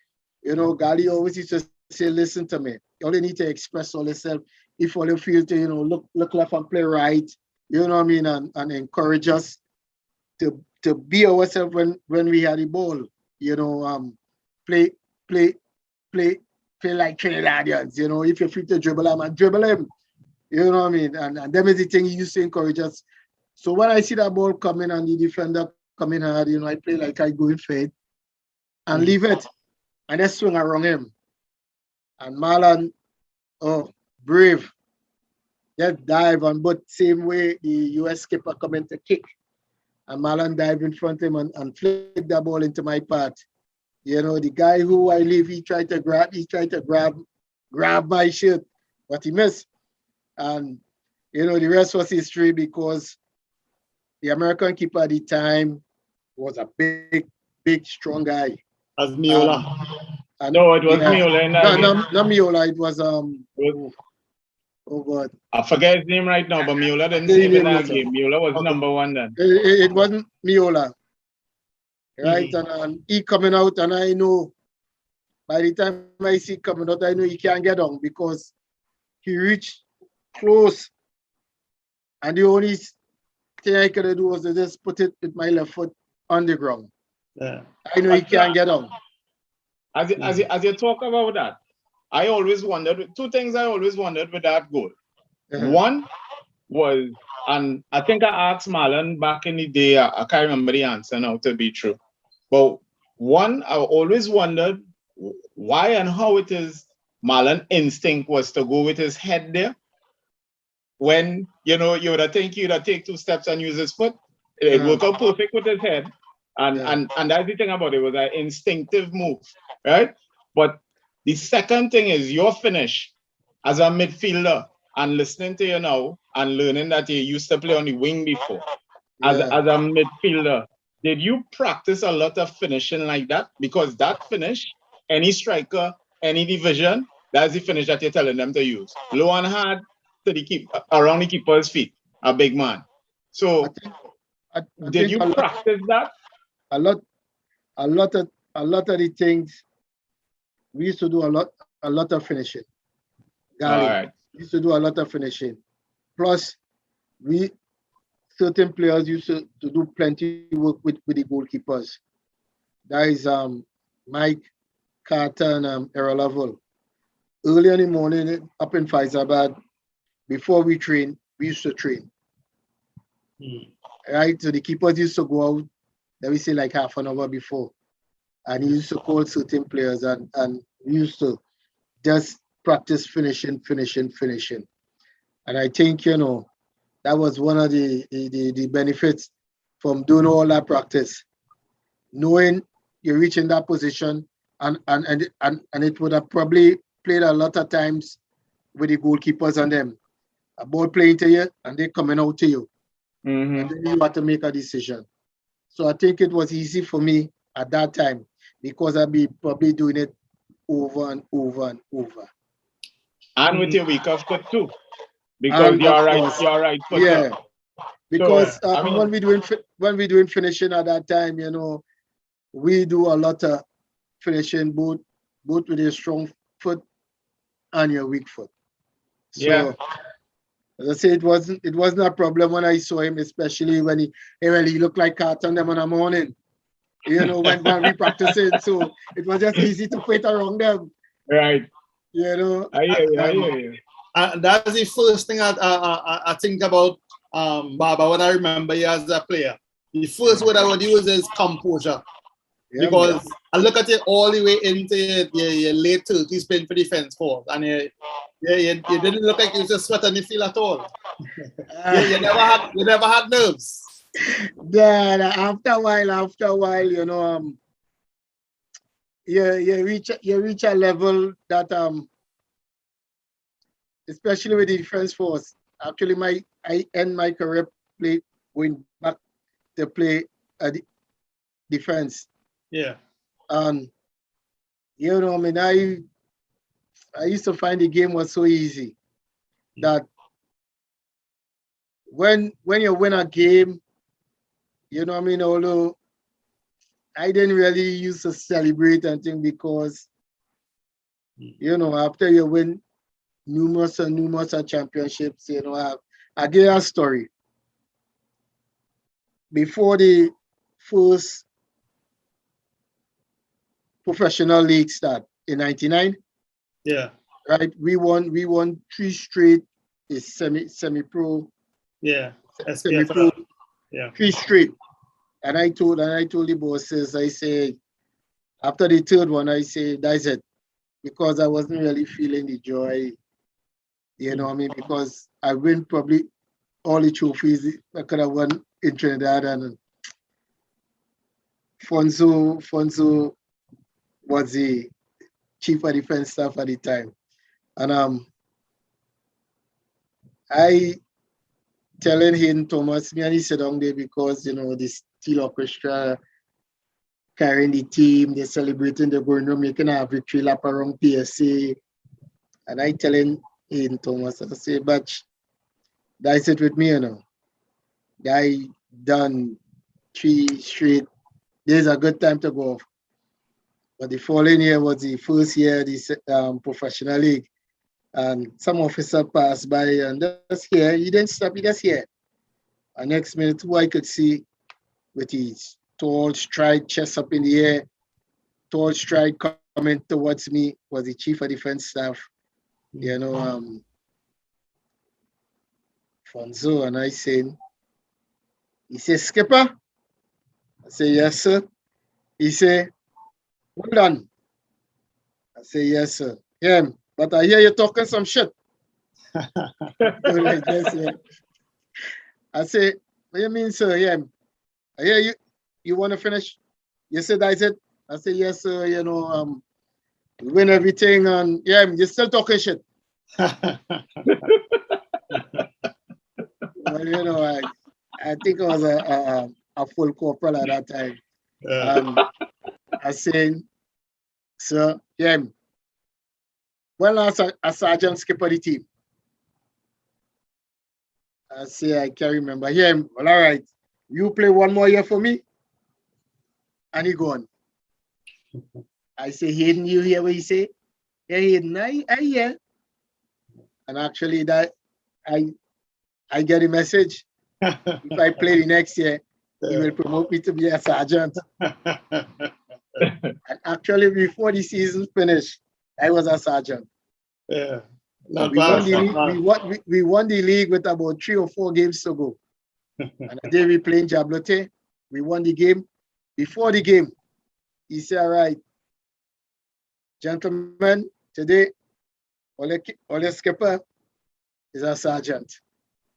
E: Gali always used to say, listen to me. You only need to express all yourself. If all you feel to, look left and play right, you know what I mean? And encourage us to be ourselves when we had the ball. Play like Trinidadians. If you're free to dribble him, and dribble him. You know what I mean? And them is the thing he used to encourage us. So when I see that ball coming and the defender coming hard, I play like I go in fade and leave it. And then swing around him. And Marlon Oh, brave. Just dive on, but same way the US skipper coming to kick. And Marlon dive in front of him and flick the ball into my part. You know, the guy who I leave, he tried to grab my shirt, but he missed. And you know, the rest was history because the American keeper at the time was a big, strong guy.
C: As Miola.
D: No, it was Miola in that game.
E: Not Miola. It was oh God.
D: I forget his name right now, but Miola didn't save in that game. Miola was number one then.
E: It wasn't Miola, right?
C: Mm-hmm.
E: And he coming out, and I know by the time I see coming out, I know he can't get on because he reached close, and the only thing I could do was to just put it with my left foot on the ground.
C: Yeah.
E: I know he can't get on.
D: As you talk about that, I always wondered, two things I always wondered with that goal. One was, and I think I asked Marlon back in the day, I can't remember the answer now to be true. But one, I always wondered why and how it is Marlon's instinct was to go with his head there. When, you know, you would have think you'd have take 2 steps and use his foot. It worked out perfect with his head. And that's the thing about it, was an instinctive move, right? But the second thing is your finish as a midfielder, and listening to you now and learning that you used to play on the wing before. As a midfielder, did you practice a lot of finishing like that? Because that finish, any striker, any division, that's the finish that you're telling them to use. Low and hard to the around the keeper's feet, a big man. So did you practice that?
E: A lot of the things we used to do a lot of finishing. All right. We used to do a lot of finishing. Plus, certain players used to do plenty work with the goalkeepers. That is Mike, Carter, and Errol Lovell. Early in the morning, up in Faizabad, before we train, we used to train. Right? So the keepers used to go out, let me say like half an hour before. And he used to call certain players and we used to just practice finishing. And I think, you know, that was one of the benefits from doing all that practice. Knowing you're reaching that position and it would have probably played a lot of times with the goalkeepers on them. A ball playing to you and they coming out to you. And then you have to make a decision. So I think it was easy for me at that time because I'd be probably doing it over and over and over.
D: And with your week of foot too. Because you're right.
E: Yeah. Because when we doing finishing at that time, you know, we do a lot of finishing both with your strong foot and your weak foot. So as I say, it wasn't a problem when I saw him, especially when he looked like Carton them in the morning. You know, when we practicing, so it was just easy to fit around them.
D: Right.
E: You know.
D: I hear you.
C: That's the first thing I think about Baba when I remember you as a player. The first word I would use is composure. Because I look at it all the way into your late 30s playing for defense force, and you didn't look like you was just sweating the field at all. You never had nerves.
E: Then after a while, you know, you reach a level that especially with the defense force. Actually, I end my career going back to play defense.
C: Yeah.
E: You know, I mean, I used to find the game was so easy that when you win a game, you know, I mean, although I didn't really used to celebrate and things because, you know, after you win numerous championships, you know, I give you a story. Before the first professional league start in '99.
C: Yeah.
E: Right. We won 3 straight semi-pro.
C: Yeah.
E: Semi-pro.
C: Yeah.
E: 3 straight. And I told the bosses, I say, after the 3rd one, I say, that's it. Because I wasn't really feeling the joy You know what I mean? Because I win probably all the trophies I could have won in Trinidad, and Fonso was the chief of defense staff at the time. And I telling him, Thomas, me and he sit down there because, you know, the Steel Orchestra carrying the team, they're celebrating, they're going around making a victory lap around PSA. And I telling him, Thomas, I say, but that's it with me, you know. I done 3 straight. There's a good time to go off. But the following year was the first year of the professional league. And some officer passed by and that's here. He didn't stop, he just here. And next minute, who I could see with his tall stride, chest up in the air, tall stride coming towards me was the chief of defense staff, you know, Fonzo. And I said, he said, Skipper? I say, yes, sir. He said, hold on. I say, yes, sir. Yeah, but I hear you talking some shit. I say, what do you mean, sir? Yeah, I hear you want to finish? You said, I said, yes, sir, you know, we win everything, and yeah, you're still talking shit. Well, you know, I think I was a full corporal at that time. I said, sir, yeah, well, as a sergeant skipper the team. I say, I can't remember. Yeah, well, all right. You play one more year for me, and he gone. I say, Hayden, you hear what he say? Yeah, Hayden, I hear. And actually, that I get a message. If I play the next year, he will promote me to be a sergeant. And actually, before the season finished, I was a sergeant.
C: Yeah.
E: We won the league with about 3 or 4 games to go. And the day we playing Jablote, we won the game. Before the game, he said, all right, gentlemen, today, Ole Skipper is a sergeant.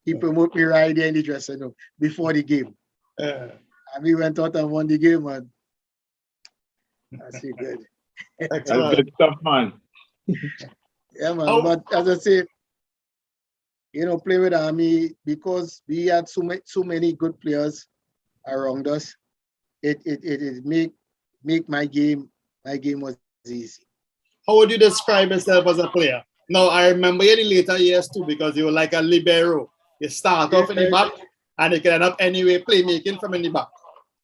E: He promoted me right there in the dressing room before the game. And we went out and won the game, and I see good.
D: That's good stuff, man.
E: Yeah, man. Oh. But as I say, you know, play with Army, because we had so many good players around us. It make my game was easy.
C: How would you describe yourself as a player? Now, I remember you in the later years too, because you were like a libero. You start off in the back, and you can end up anyway playmaking from in the back.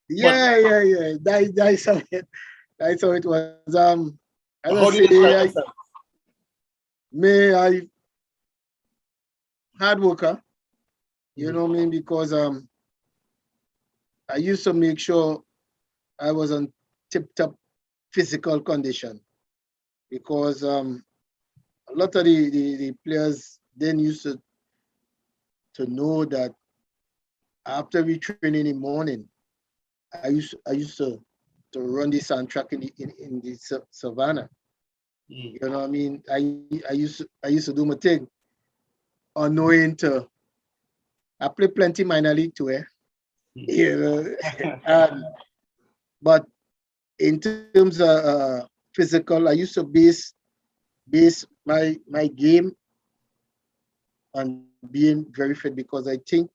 E: Yeah. That's how it was.
C: How do you describe yourself?
E: I hard worker, you know what I mean, because I used to make sure I was on tip-top physical condition, because a lot of the players then used to know that after we train in the morning, I used to run the soundtrack in the savannah. You know what I mean? I used to do my thing, unknowing I play plenty minor league too, you know. But in terms of physical, I used to base my game on being very fit, because I think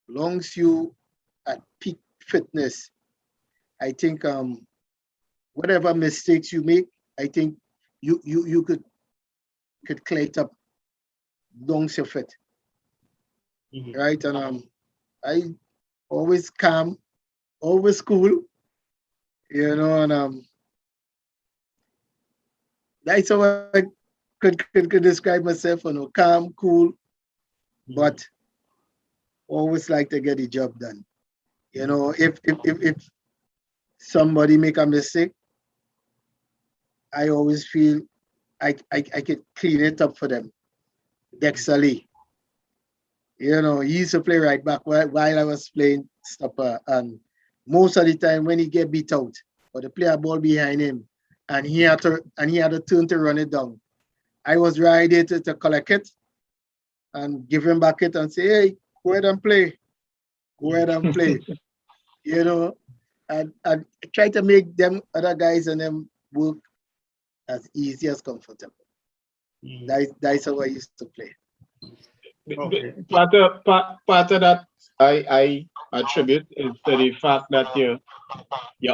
E: long as you at peak fitness, I think whatever mistakes you make, I think you could clear it up long as you're fit. Right? And I always calm, always cool, you know, and that's how I could describe myself, you know, calm, cool, but always like to get the job done. You know, if somebody make a mistake, I always feel I could clean it up for them. Dexter Lee, you know, he used to play right back while I was playing stopper, and most of the time when he get beat out, or the player ball behind him, and he had to turn to run it down, I was right there to collect it and give him back it and say, hey, go ahead and play. Go ahead and play. You know, and try to make them other guys and them work as easy as comfortable. That's how I used to play.
C: Okay.
D: Part of that I attribute is to the fact that you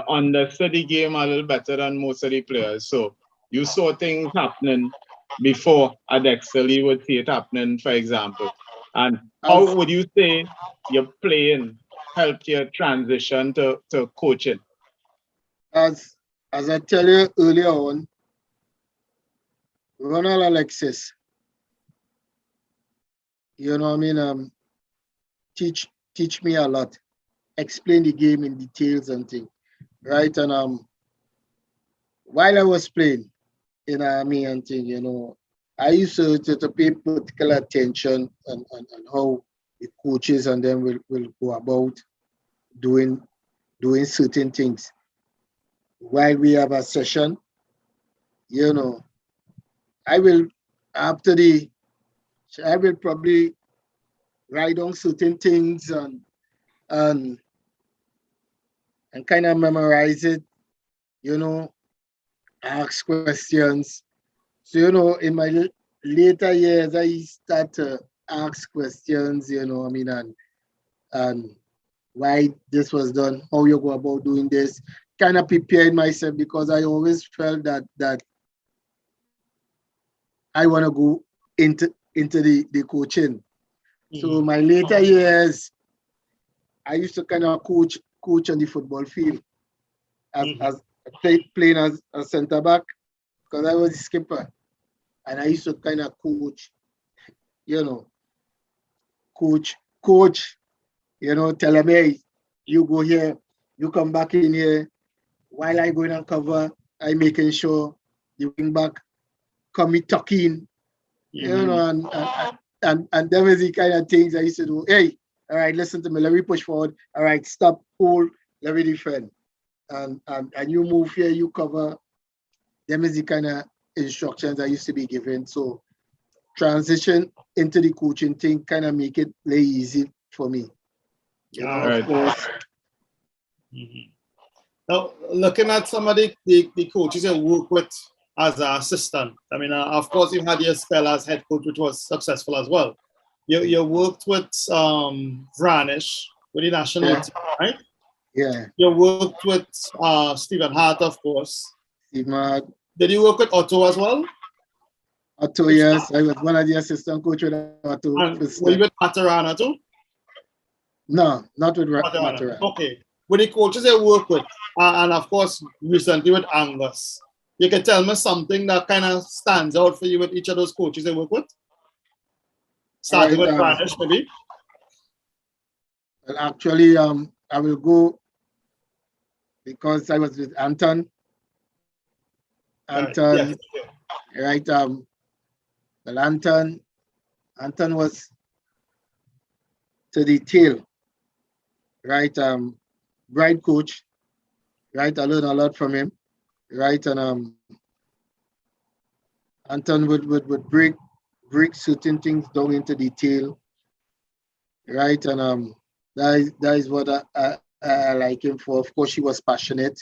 D: understood the game a little better than most of the players. So you saw things happening before at Excel, you would see it happening, for example. And how would you say your playing helped your transition to coaching?
E: As I tell you earlier on, Ronald Alexis, you know what I mean, teach me a lot, explain the game in details and things, right? And while I was playing in army and thing, you know, I used to pay particular attention on how the coaches and them will go about doing certain things. While we have a session, you know, I will probably write down certain things and kind of memorize it, you know, ask questions. So, you know, in my later years, I start to ask questions, you know, I mean, and why this was done, how you go about doing this, kind of prepared myself because I always felt that I want to go into the coaching. So my later years, I used to kind of coach on the football field as playing as a centre back because I was a skipper, and I used to kind of coach, you know, coach, you know, tell them, hey, you go here, you come back in here. While I go in and cover, I making sure the wing back come me tucking, you know, and them is the kind of things I used to do. Hey, all right, listen to me, let me push forward. All right, stop, hold, let me defend. And you move here, you cover. Them is the kind of instructions I used to be given. So transition into the coaching thing kind of make it very easy for me. You know,
D: Right.
E: of course.
C: Now, looking at some of the coaches you work with as an assistant, I mean, of course, you had your spell as head coach, which was successful as well. You worked with Vranish with the national team, right?
E: Yeah.
C: You worked with Stephen Hart, of course.
E: Stephen Hart.
C: Did you work with Otto as well?
E: Otto, yes. I was one of the assistant coaches with Otto.
C: And were you with Matarana too?
E: No, not with Matarana.
C: Okay. With the coaches you work with, and of course, recently with Angus, you can tell me something that kind of stands out for you with each of those coaches you work with? Starting with Branish, maybe?
E: Well, actually, I will go because I was with Anton. Anton, right? Well, Anton was to the tail, right? Bright coach, right? I learned a lot from him, right? And Anton would break certain things down into detail, right? And that is what I like him for. Of course, he was passionate,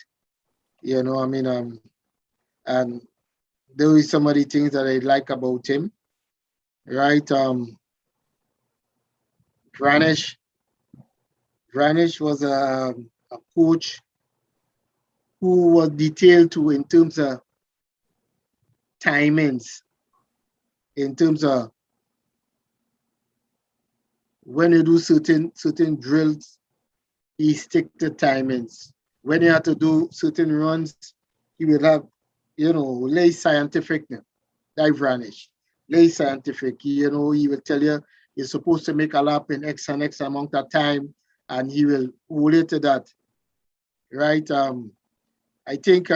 E: you know. I mean, and there is some of the things that I like about him, right? Vranish was a coach who was detailed to in terms of timings, in terms of when you do certain drills, he stick to timings. When you have to do certain runs, he will have, you know, lay scientific now. That Vranish, lay scientific. You know, he will tell you you're supposed to make a lap in X and X amount of time, and he will hold it to that. Right? I think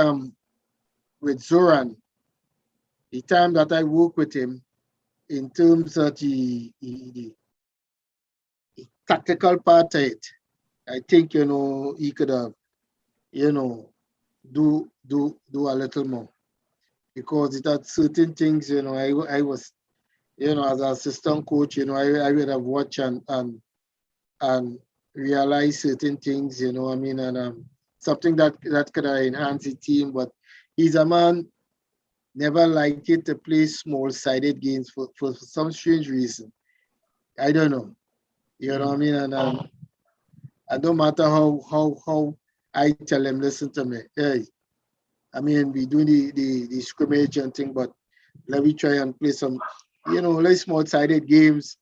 E: with Zoran, the time that I work with him, in terms of the tactical part of it, I think, you know, he could have, you know, do a little more, because it had certain things, you know, I was, as an assistant coach, I would have watched and realized certain things, and something that could have enhanced the team. But he's a man never liked it to play small-sided games for some strange reason. I don't know. You know what I mean? And no matter how I tell him, listen to me, hey, we doing the scrimmage and thing, but let me try and play some, like small-sided games.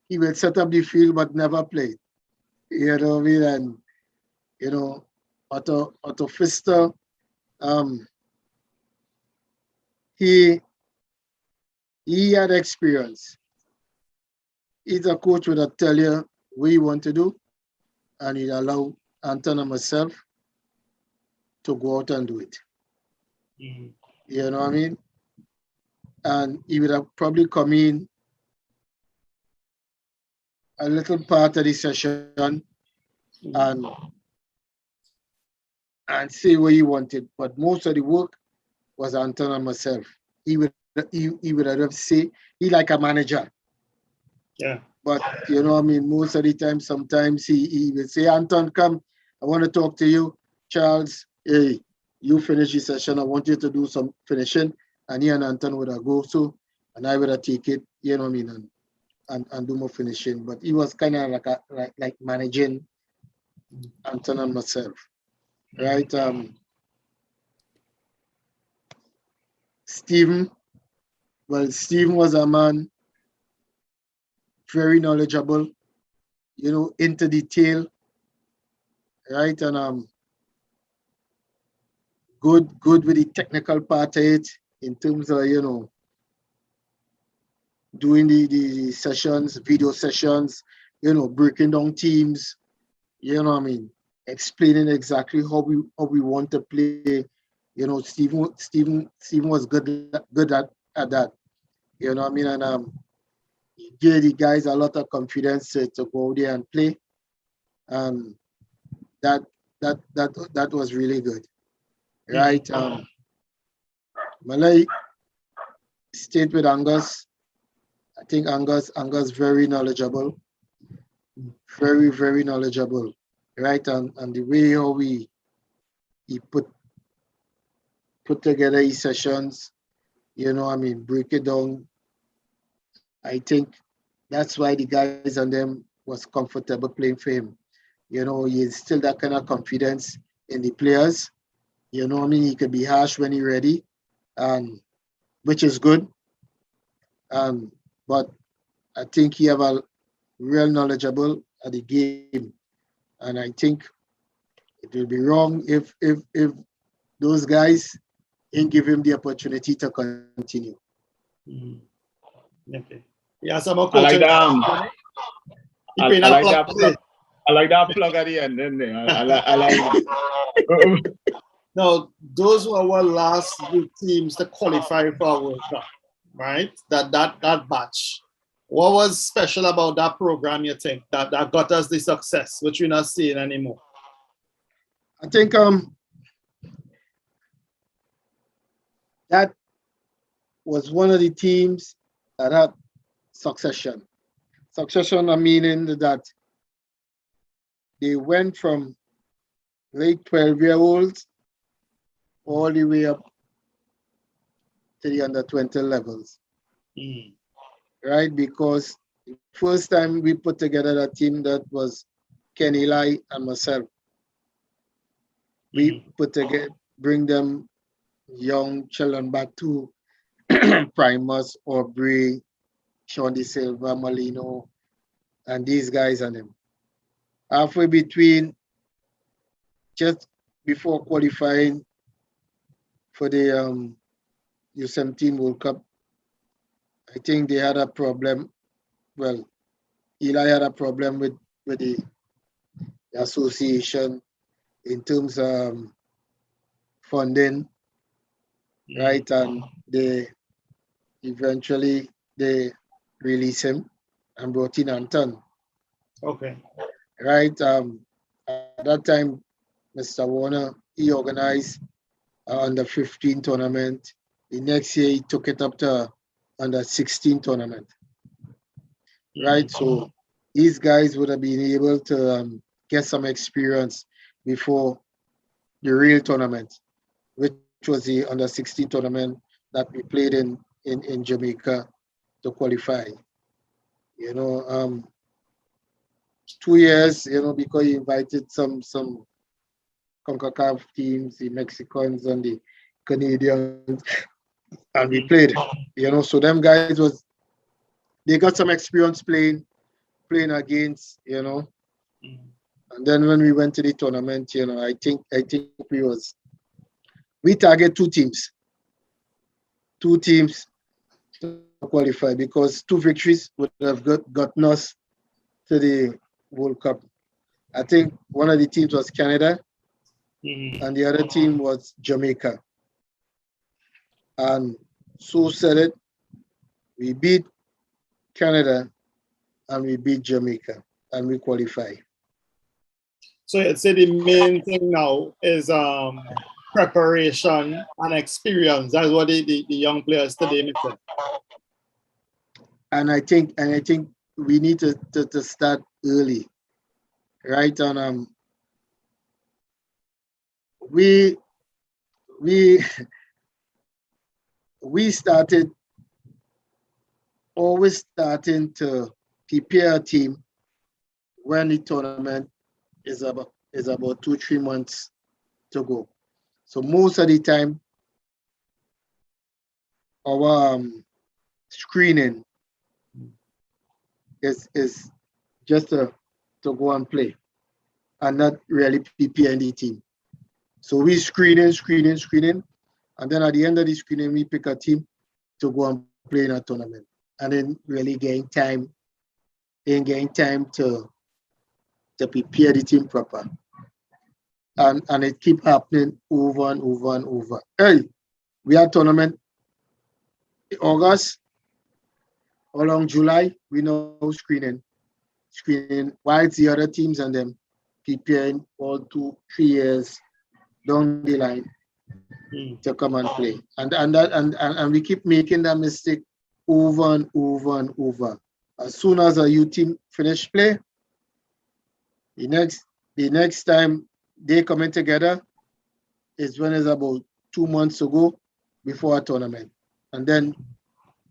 E: He will set up the field but never play. You know what I mean? And Otto Pfister, he had experience. He's a coach who will tell you what you want to do, and he'll allow Anton and myself to go out and do it.
C: Mm.
E: You know what I mean? And he would have probably come in a little part of the session and say what he wanted. But most of the work was Anton and myself. He would have say he like a manager.
C: Yeah.
E: But most of the time, sometimes he will say, Anton, come, I want to talk to you. Charles, hey, you finish the session. I want you to do some finishing. And he and Anton would have go so, and I would have take it, and do more finishing. But he was kind of like managing Anton and myself. Right? Stephen was a man very knowledgeable, into detail, right? And good with the technical part of it in terms of, doing the sessions, video sessions, breaking down teams, explaining exactly how we want to play. Stephen was good at that. And he gave the guys a lot of confidence to go there and play. And that was really good. Right? Malay stayed with Angus. I think Angus very knowledgeable. Very, very knowledgeable. Right? And the way how he put together his sessions, break it down. I think that's why the guys and them was comfortable playing for him. He instilled that kind of confidence in the players. He could be harsh when he's ready, and which is good. But I think he have a real knowledgeable at the game, and I think it will be wrong if those guys ain't give him the opportunity to continue.
C: Mm. Okay. Yeah, some more
D: I like
C: coaches.
D: that. I like that plug at the end, didn't they? I like
C: Now, those were our last good teams to qualify for our World Cup, right? That batch. What was special about that program, you think, that got us the success, which we're not seeing anymore?
E: I think that was one of the teams that had succession. Succession, meaning that they went from late 12-year-olds all the way up to the under 20 levels.
C: Mm. Right?
E: Because the first time we put together that team, that was Ken Eli and myself. We put together, bring them young children back to Primus, Aubrey, Sean De Silva, Molino, and these guys and them. Halfway between, just before qualifying for the U17 World Cup, I think they had a problem. Well, Eli had a problem with the association in terms of funding, right? And they eventually released him and brought in Anton.
C: Okay.
E: Right. At that time, Mr. Warner, he organized under 15 tournament. The next year, he took it up to under 16 tournament, right? So these guys would have been able to get some experience before the real tournament, which was the under 16 tournament that we played in Jamaica to qualify. 2 years, because he invited some Concacaf teams, the Mexicans and the Canadians, and we played. So them guys they got some experience playing against, And then when we went to the tournament, I think we target two teams to qualify, because 2 victories would have gotten us to the World Cup. I think one of the teams was Canada, and the other team was Jamaica. And so said it, we beat Canada and we beat Jamaica and we qualify.
C: So I'd say the main thing now is preparation and experience. That's what the young players today make.
E: And I think we need to start early, right? And we started always starting to prepare a team when the tournament is about 2-3 months to go. So most of the time, our screening is just to go and play and not really preparing the team. So we screening, and then at the end of the screening, we pick a team to go and play in a tournament, and then really getting time to prepare the team proper. And it keep happening over and over and over. Hey, we had tournament in August, along July, we know screening, while the other teams and them preparing all 2-3 years down the line to come and play. And we keep making that mistake over and over and over. As soon as a youth team finish play, the next time they coming together is when it's about 2 months ago before a tournament. And then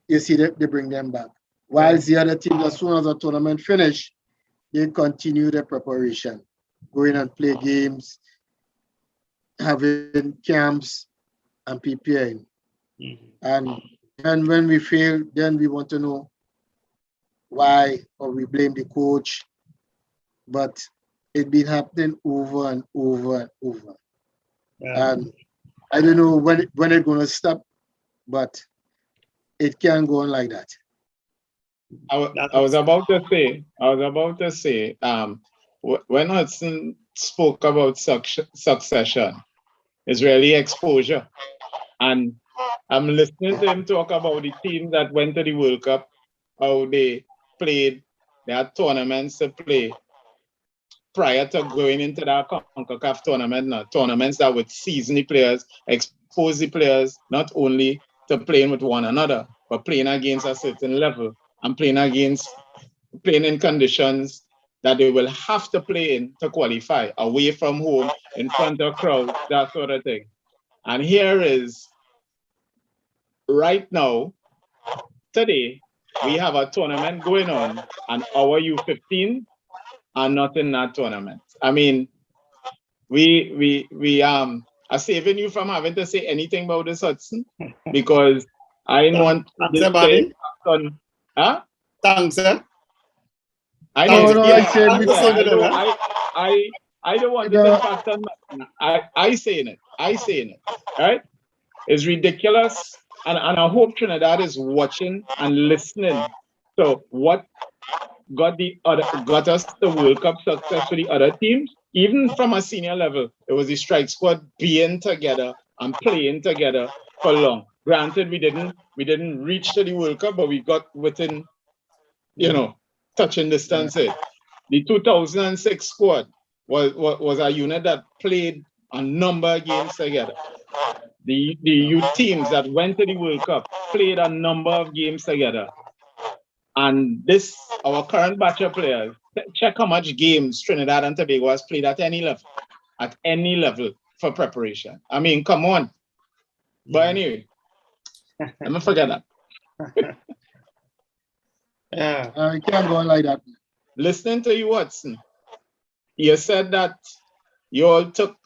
E: you see that they bring them back. While the other teams, as soon as the tournament finish, they continue their preparation, going and play games, having camps and preparing. And when we fail, then we want to know why, or we blame the coach. But it's been happening over and over and over. And I don't know when it's going to stop, but it can't go on like that.
D: I was about to say, when Hutson spoke about succession, it's really exposure. And I'm listening to him talk about the team that went to the World Cup, how they played, they had tournaments to play prior to going into that Concacaf tournament, tournaments that would season the players, expose the players, not only to playing with one another, but playing against a certain level and playing in conditions that they will have to play in to qualify, away from home, in front of crowds, that sort of thing. And here is, right now, today, we have a tournament going on, and our U15 are not in that tournament. I mean, we are saving you from having to say anything about this, Hutson, because I want
C: this to
D: on. Huh?
C: Thanks, sir.
D: I don't want this impact on. I saying it, right? It's ridiculous, and I hope Trinidad is watching and listening. So what got us the World Cup success for the other teams, even from a senior level, it was the strike squad being together and playing together for long. Granted, we didn't reach to the World Cup, but we got within, touching distance. The 2006 squad was a unit that played a number of games together. the youth teams that went to the World Cup played a number of games together. And this, our current batch of players, check how much games Trinidad and Tobago has played at any level for preparation. I mean, come on. But anyway, I'm gonna forget that.
C: Yeah.
E: I can't go on like that.
D: Listening to you, Hutson, you said that you all took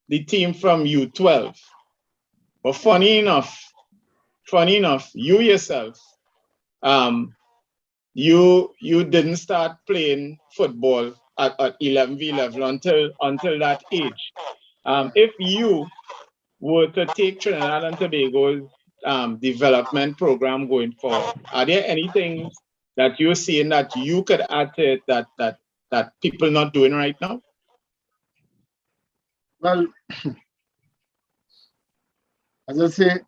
D: the team from U12. But funny enough, you yourself, you didn't start playing football at 11v level until that age. If you were to take Trinidad and Tobago's development program going forward, are there anything that you're seeing that you could add to it that people not doing right now?
E: Well, as I say,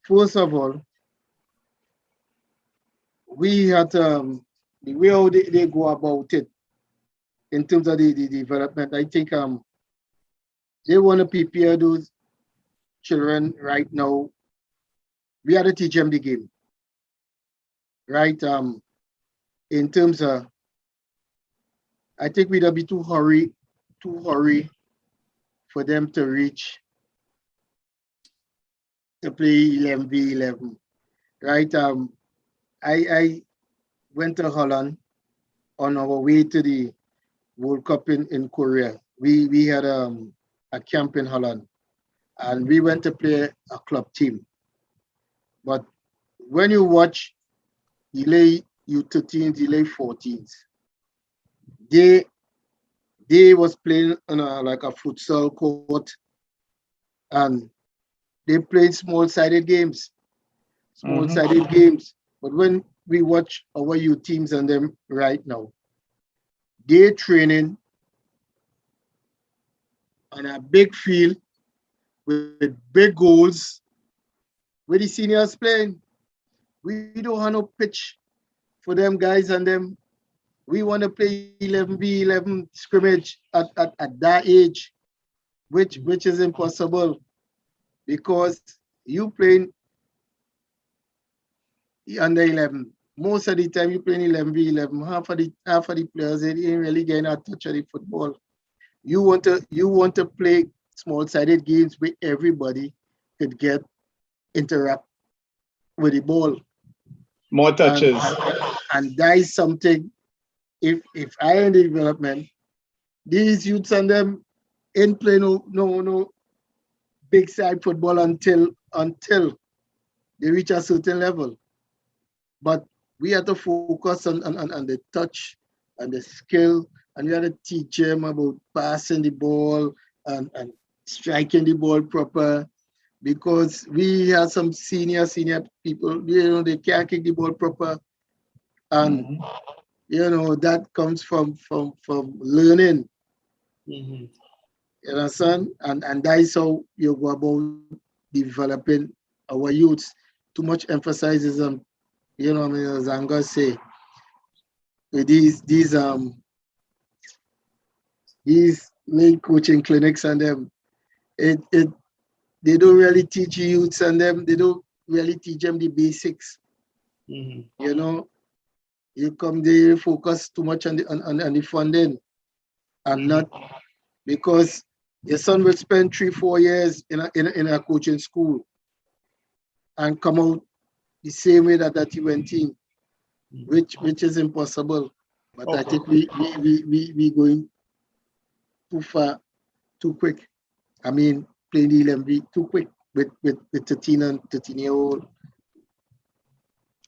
E: first of all, we had the way how they go about it in terms of the development. I think they want to prepare those children right now. We had to teach them the game, right? In terms of, I think we'd be too hurry for them to reach to play 11v11, right? I went to Holland on our way to the World Cup in Korea. We had a camp in Holland, and we went to play a club team. But when you watch delay U13s, delay 14s, they was playing on like a futsal court, and they played small-sided games. But when we watch our youth teams and them right now, they're training on a big field with big goals where the seniors playing. We don't have no pitch for them guys and them. We want to play 11v11 scrimmage at that age, which is impossible, because you playing under 11. Most of the time you playing 11v11. Half of the players, they ain't really getting a touch of the football. You want to play small-sided games where everybody could interact with the ball.
D: More touches.
E: And that is something, if I in the development, these youths and them ain't play no big side football until they reach a certain level. But we have to focus on the touch and the skill, and we have to teach them about passing the ball and striking the ball proper, because we have some senior people, they can't kick the ball proper. And that comes from learning. You understand? And that is how you go about developing our youths. Too much emphasis on, as I'm gonna say, with these main coaching clinics and them, they don't really teach youths and them. They don't really teach them the basics. You come there, focus too much on the funding, and not because your son will spend 3-4 years in a coaching school and come out the same way that he went in, which is impossible. But I think we going too far, too quick. I mean, playing the 11V too quick with 13-year-old.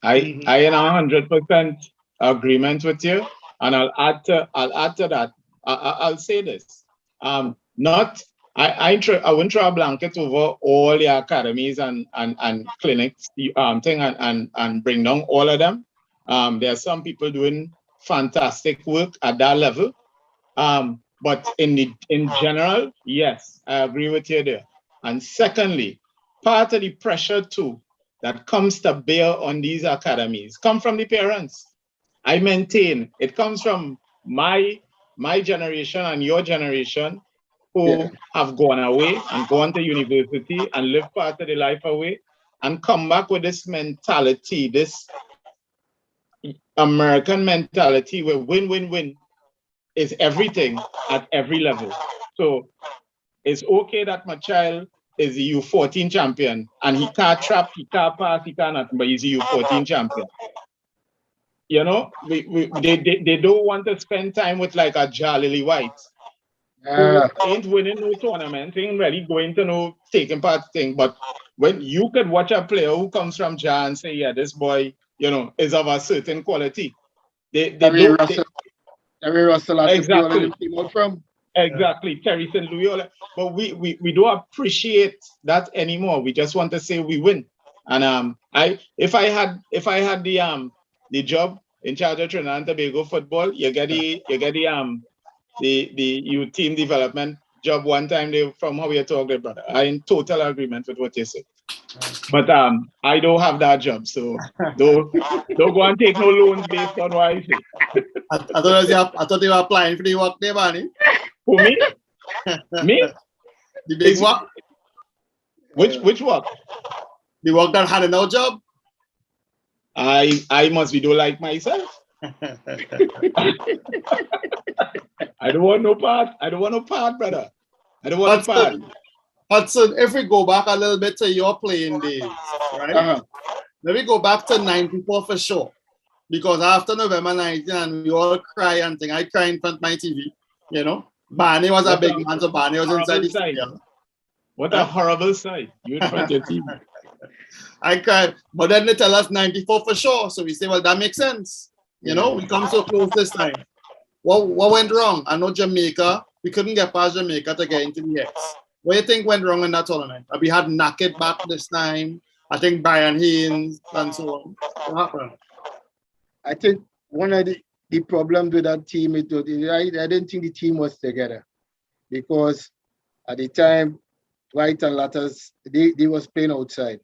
D: I am 100% agreement with you, and I'll add to that. I'll say this. I wouldn't throw a blanket over all the academies and clinics and bring down all of them. There are some people doing fantastic work at that level. But in general, yes, I agree with you there. And secondly, part of the pressure too that comes to bear on these academies come from the parents. I maintain it comes from my generation and your generation, who have gone away and gone to university and lived part of their life away and come back with this mentality, this American mentality where win is everything at every level. So it's okay that my child is a U14 champion and he can't trap, he can't pass, he can't nothing, but he's a U14 champion. You know, they don't want to spend time with like a Jalili White who ain't winning no tournament, ain't really going to no taking part thing. But when you could watch a player who comes from Jan and say, yeah, this boy, you know, is of a certain quality. They don't.
E: Terry Russell has
D: Exactly.
E: to came out from.
D: Exactly, Terry St. Louis. But we don't appreciate that anymore. We just want to say we win. And if I had the job in charge of Trinidad and Tobago football, you get the youth team development job one time from how we are talking, brother. I'm in total agreement with what you said. But I don't have that job, so don't go and take no loans based on what I say.
C: I thought you were applying for the work there, Barney.
D: For me? Me?
C: The big work?
D: Which work?
C: The work that had no job?
D: I must be do like myself. I don't want no part. I don't want no part, brother. I don't want no part.
C: Hutson, if we go back a little bit to your playing days, right? Let me go back to 94 for sure. Because after November 19, and we all cry and think, I cry in front of my TV, you know? Barney was a big man, so Barney was inside the stadium.
D: What a horrible sight. You in front of your TV.
C: I cried. But then they tell us 94 for sure. So we say, well, that makes sense. You know, we come so close this time. What went wrong? I know Jamaica, we couldn't get past Jamaica to get into the X. What do you think went wrong in that tournament? We had Naked back this time. I think Brian Haynes and so on. What happened?
E: I think one of the problems with that team, I didn't think the team was together. Because at the time, White and Latters, they was playing outside.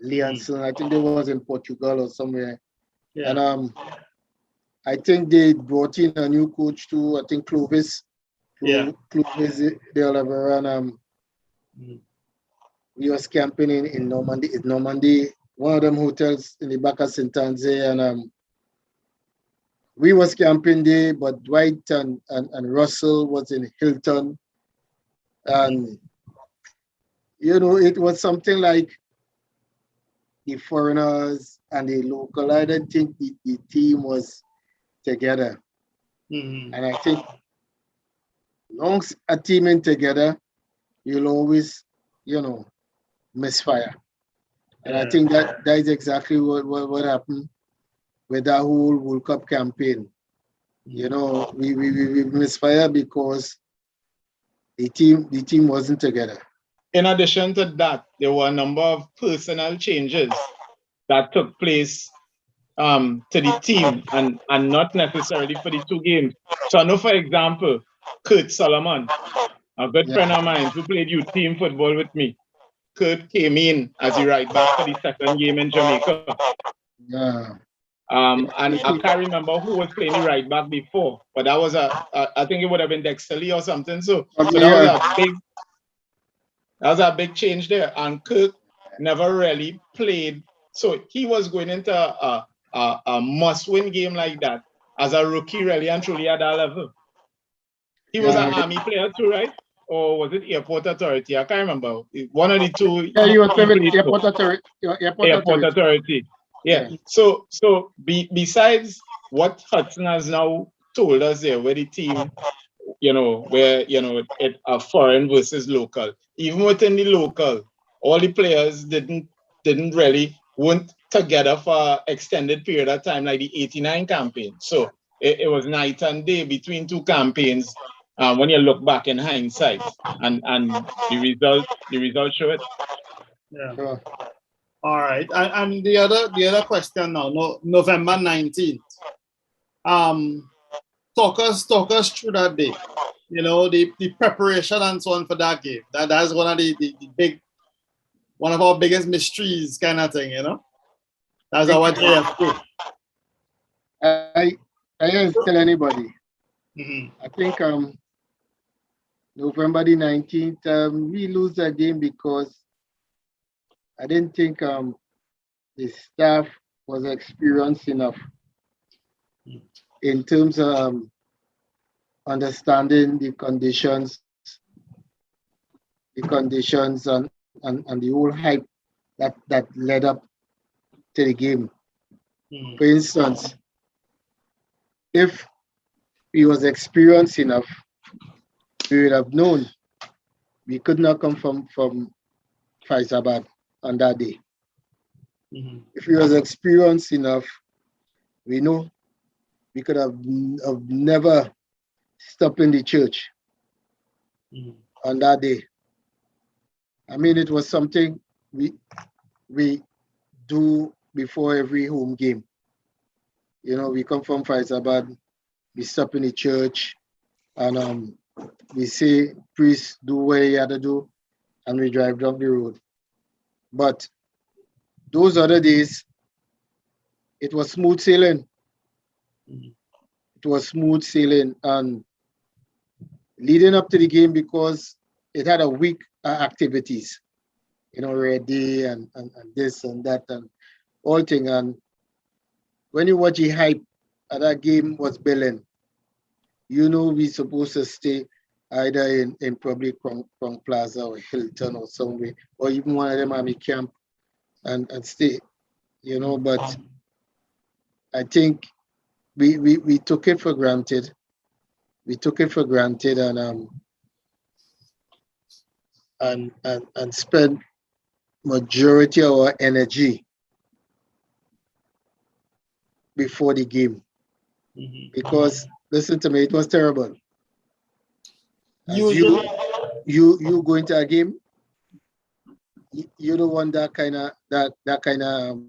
E: Leonson, I think they was in Portugal or somewhere. Yeah. And I think they brought in a new coach too. I think Clovis. Clovis de Oliveira, and we was camping in Normandy, one of them hotels in the back of St. Anne's, and we was camping there, but Dwight and Russell was in Hilton. And, you know, it was something like the foreigners and the local. I didn't think the team was together. And I think long a team in together, you'll always, you know, misfire. And I think that is exactly what happened with that whole World Cup campaign. You know, we misfire because the team wasn't together.
D: In addition to that, there were a number of personnel changes that took place to the team and not necessarily for the two games. So I know, for example, Kurt Solomon, a good friend of mine who played youth team football with me. Kurt came in as a right back for the second game in Jamaica. And I can't remember who was playing the right back before, but that was I think it would have been Dexter Lee or something. So that was a big change there. And Kirk never really played. So he was going into a must-win game like that as a rookie, really and truly at that level. He was an Army player too, right? Or was it Airport Authority? I can't remember. One of the two.
E: Yeah, he was playing Airport Authority.
D: Airport Authority. Yeah. So besides what Hutson has now told us there, where the team, you know, where, you know, it a foreign versus local. Even within the local, all the players didn't really weren't together for extended period of time like the 89 campaign. So it was night and day between two campaigns when you look back in hindsight, and the result show it.
C: Yeah. All right. And the other question now, November 19th. Talk us through that day. You know, the preparation and so on for that game. That's one of our biggest mysteries kind of thing, you know. That's our AFC.
E: I didn't tell anybody. I think November the 19th, we lose that game because I didn't think the staff was experienced enough in terms of understanding the conditions and the whole hype that led up to the game. For instance, if he was experienced enough, we would have known we could not come from Faizabad on that day. If he was experienced enough, we know we could have never stopped in the church on that day. I mean, it was something we do before every home game. You know, we come from Faizabad, we stop in the church, and we say, priest, do what you had to do, and we drive down the road. But those other days, it was smooth sailing. It was smooth sailing, and leading up to the game, because it had a week of activities, you know, ready and this and that and all thing. And when you watch the hype that game was building, you know we supposed to stay either in probably Crown Plaza or Hilton or somewhere, or even one of them army camp and stay, you know. But I think we took it for granted. We took it for granted and spent majority of our energy before the game. Because listen to me, it was terrible.
C: Usually,
E: You go into a game, you don't want that kind of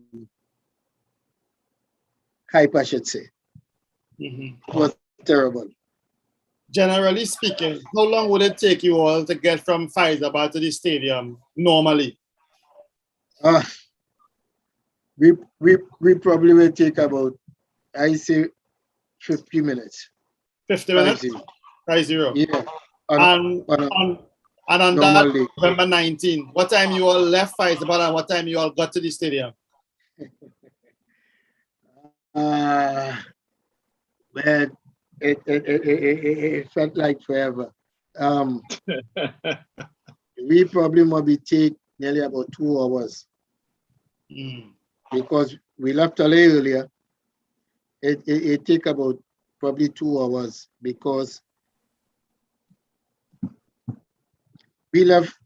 E: hype, I should say. It was terrible.
C: generally speaking, how long would it take you all to get from Faizabad to the stadium normally?
E: We probably will take about, I say, 50 minutes.
C: 50 minutes?
E: 5-0. Yeah.
C: And on that November 19, what time you all left Faizabad and what time you all got to the stadium?
E: Man, it felt like forever. We probably might take nearly about 2 hours. Because we left a little earlier. It take about probably 2 hours because we left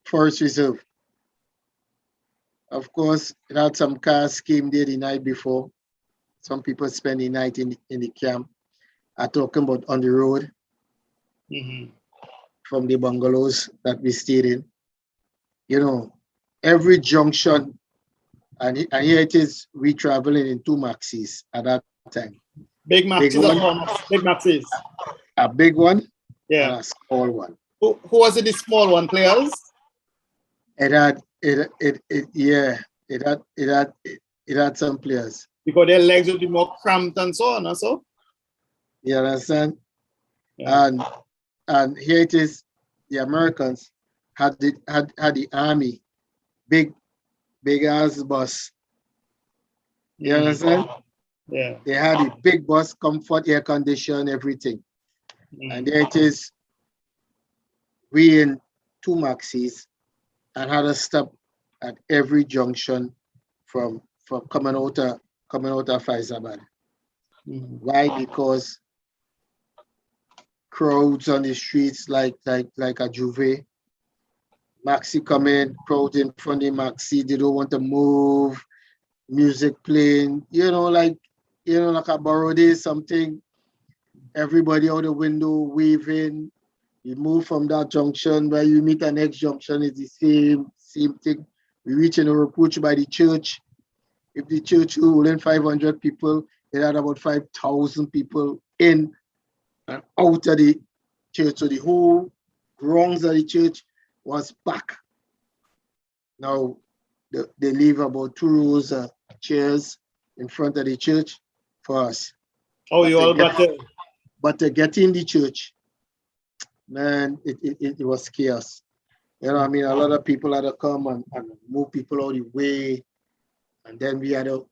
E: Forest Reserve. Of course, it had some cars came there the night before. Some people spend the night in the camp. I'm talking about on the road from the bungalows that we stayed in. You know, every junction, and here it is, we traveling in 2 maxis at that time.
C: Big maxis? Big maxis.
E: A big one,
C: yeah,
E: and a small one.
C: Who was it, the small one, players?
E: It had some players.
C: Because their legs would be more cramped and so on, also.
E: You understand? Yeah. And here it is, the Americans had the army, big ass bus. You understand?
C: Yeah.
E: They had a big bus, comfort, air condition, everything. And there it is, we in 2 maxis and had a stop at every junction from coming out of Faizabad. Why? Because crowds on the streets like a Juve. Maxi come in, crowd in front of the maxi, they don't want to move, music playing, like a Burdie, something. Everybody out the window waving. You move from that junction where you meet the next junction, is the same thing. We reach in a approach by the church. If the church holding 500 people, it had about 5,000 people in and out of the church. So the whole grounds of the church was packed. Now they leave about 2 rows of chairs in front of the church for us.
C: Oh, you all got there.
E: But to get in the church, man, it was chaos. You know, I mean, a lot of people had to come and move people out of the way, and then we had to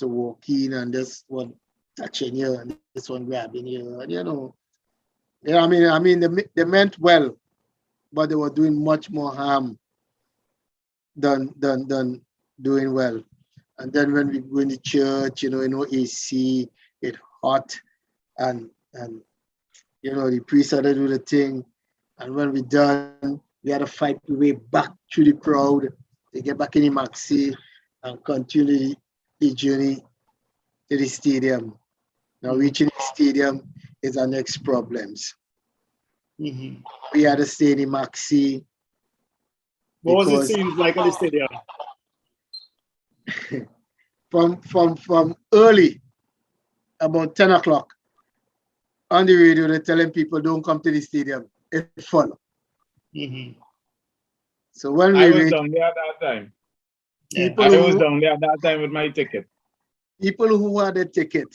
E: walk in, and this one touching you, and this one grabbing you, and you know, yeah, I mean, they meant well, but they were doing much more harm than doing well. And then when we go in the church, you know, AC, it hot, and you know, the priest had to do the thing. And when we done, we had to fight the way back through the crowd to get back in the maxi and continue the journey to the stadium. Now reaching the stadium is our next problems.
C: Mm-hmm.
E: We had to stay in the maxi.
C: What was it seems like at the stadium?
E: From early, about 10 o'clock, on the radio, they're telling people don't come to the stadium. It's full.
C: Mm-hmm.
E: So when
D: I
E: we
D: was
E: reach,
D: down there at that time.
E: people
D: I was
E: who,
D: down there at that time with my ticket.
E: people who had a ticket,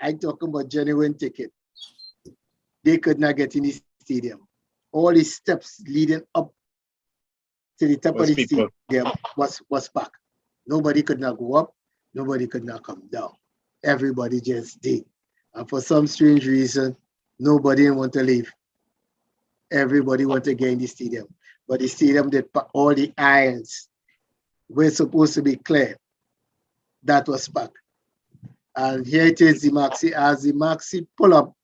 E: I'm talking about genuine ticket, they could not get in the stadium. All the steps leading up to the top of the stadium was packed. Nobody could not go up. Nobody could not come down. Everybody just did. And for some strange reason, nobody want to leave. Everybody want to get in the stadium. But the stadium did all the aisles were supposed to be clear. That was packed. And here it is, the maxi. As the maxi pull up,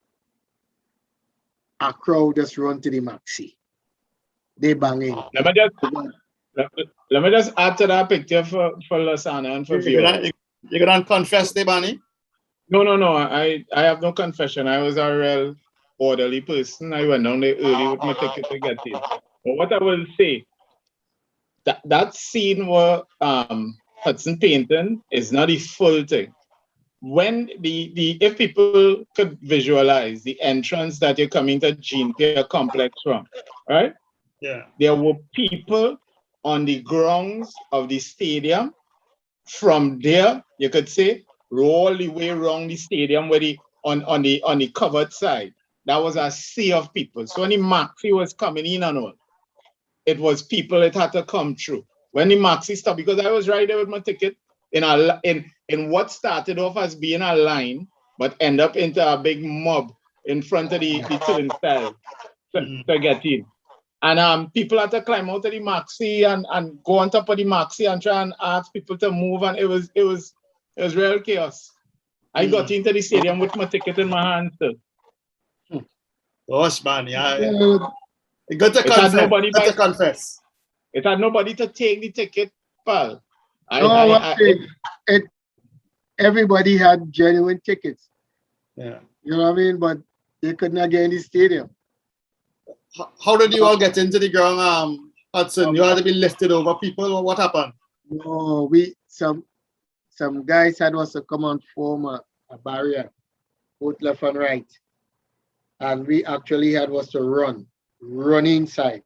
E: a crowd just run to the maxi. They bang in.
D: Let me just add to that picture for Lasana and for viewers.
C: You're gonna confess, Barney?
D: No. I have no confession. I was a real orderly person. I went down there early with my ticket to get in. But what I will say, that scene where Hutson painting is not the full thing. When if people could visualize the entrance that you're coming to Jean Pierre complex from, right?
C: Yeah.
D: There were people on the grounds of the stadium. From there, you could say, all the way around the stadium where on the covered side. That was a sea of people. So when the maxi was coming in and all, it was people that had to come through. When the maxi stopped, because I was right there with my ticket in what started off as being a line, but end up into a big mob in front of the turnstile to get in. And people had to climb out of the maxi and go on top of the maxi and try and ask people to move, and it was real chaos. I got into the stadium with my ticket in my hand still.
C: Gosh, man, you got to confess.
D: It had nobody to take the ticket, pal.
E: Everybody had genuine tickets.
C: Yeah.
E: You know what I mean? But they could not get in the stadium.
C: How did you all get into the ground, Hutson? You had to be lifted over people, or what happened?
E: No, some guys had us to come and form a barrier, both left and right. And we actually had us to run inside.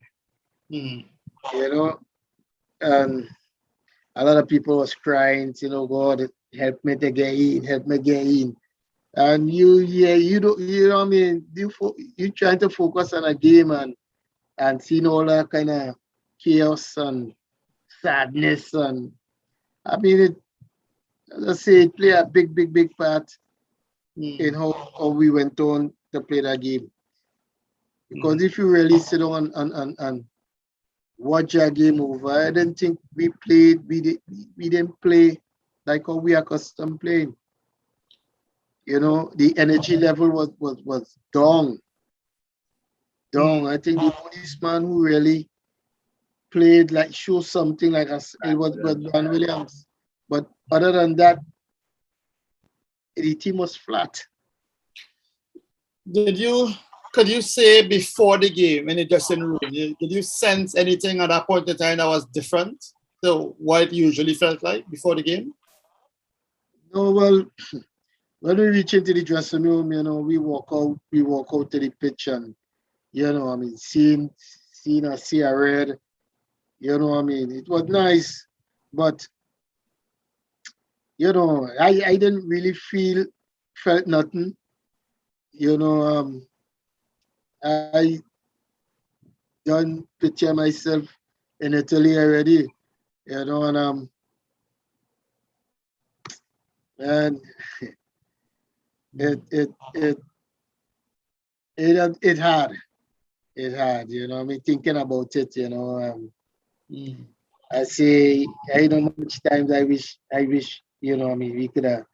E: You know, and a lot of people was crying, you know, God, help me to get in, help me get in. And you know what I mean? You trying to focus on a game and seeing all that kind of chaos and sadness, and I mean, as I say, it played a big part in how we went on to play that game. Because if you really sit down and watch that game over, I didn't think we didn't play like how we are accustomed playing. You know, the energy level was down. I think the policeman who really played, like, show something like us, it was Dan Williams. But other than that, the team was flat.
C: Could you say before the game in the dressing room, did you sense anything at that point in time that was different to what it usually felt like before the game?
E: No, well, when we reach into the dressing room, you know, we walk out to the pitch, and, you know, I mean, seeing a sea red, you know, I mean, it was nice, but, you know, I didn't really felt nothing, you know, I done picture myself in Italy already, you know, and it it it it hard. It hard, you know. I mean, thinking about it, you know. I say, I know much times I wish, you know. I mean, we could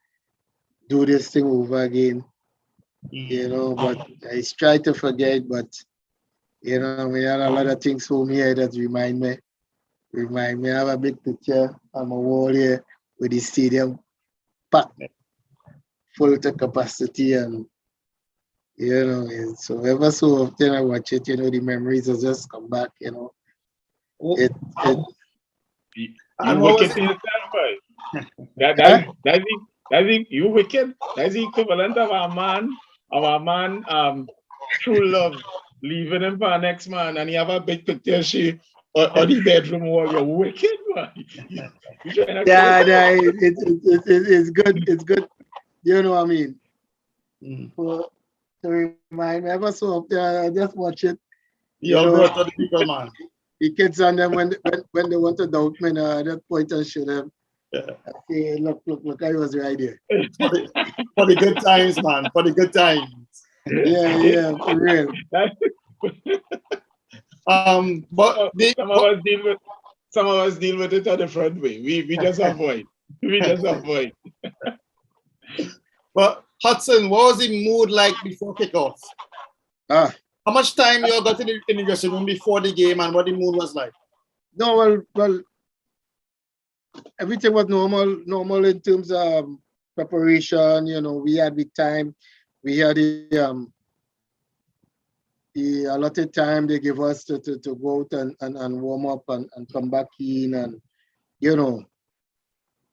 E: do this thing over again, you know. But I try to forget, but you know, we had a lot of things for me here that remind me. Remind me. I have a big picture on my wall here with the stadium packed full to capacity, and you know, so ever so often I watch it, you know, the memories will just come back, you know. It
D: You wicked in yourself, boy. You wicked. That's the equivalent of a man, true love, leaving him for the next man, and you have a big picture she or the bedroom wall. You're wicked, man. You trying to
E: it's good. It's good. You know what I mean? For, to remind me, ever so often I just watch it.
C: You're brought to the people, man.
E: The kids on them when they want to doubt me, at that point I show them. I say, look, I was right here.
C: For the good times, man. For the good times.
E: Yeah, for real.
C: But
D: some of us deal with it on the front way. We just avoid. We just avoid.
C: But Hutson, what was the mood like before kickoff? How much time you got in the dressing room before the game, and what the mood was like?
E: No, well, everything was normal in terms of preparation. You know, we had the time, we had the allotted time they give us to go out and warm up and come back in, and you know,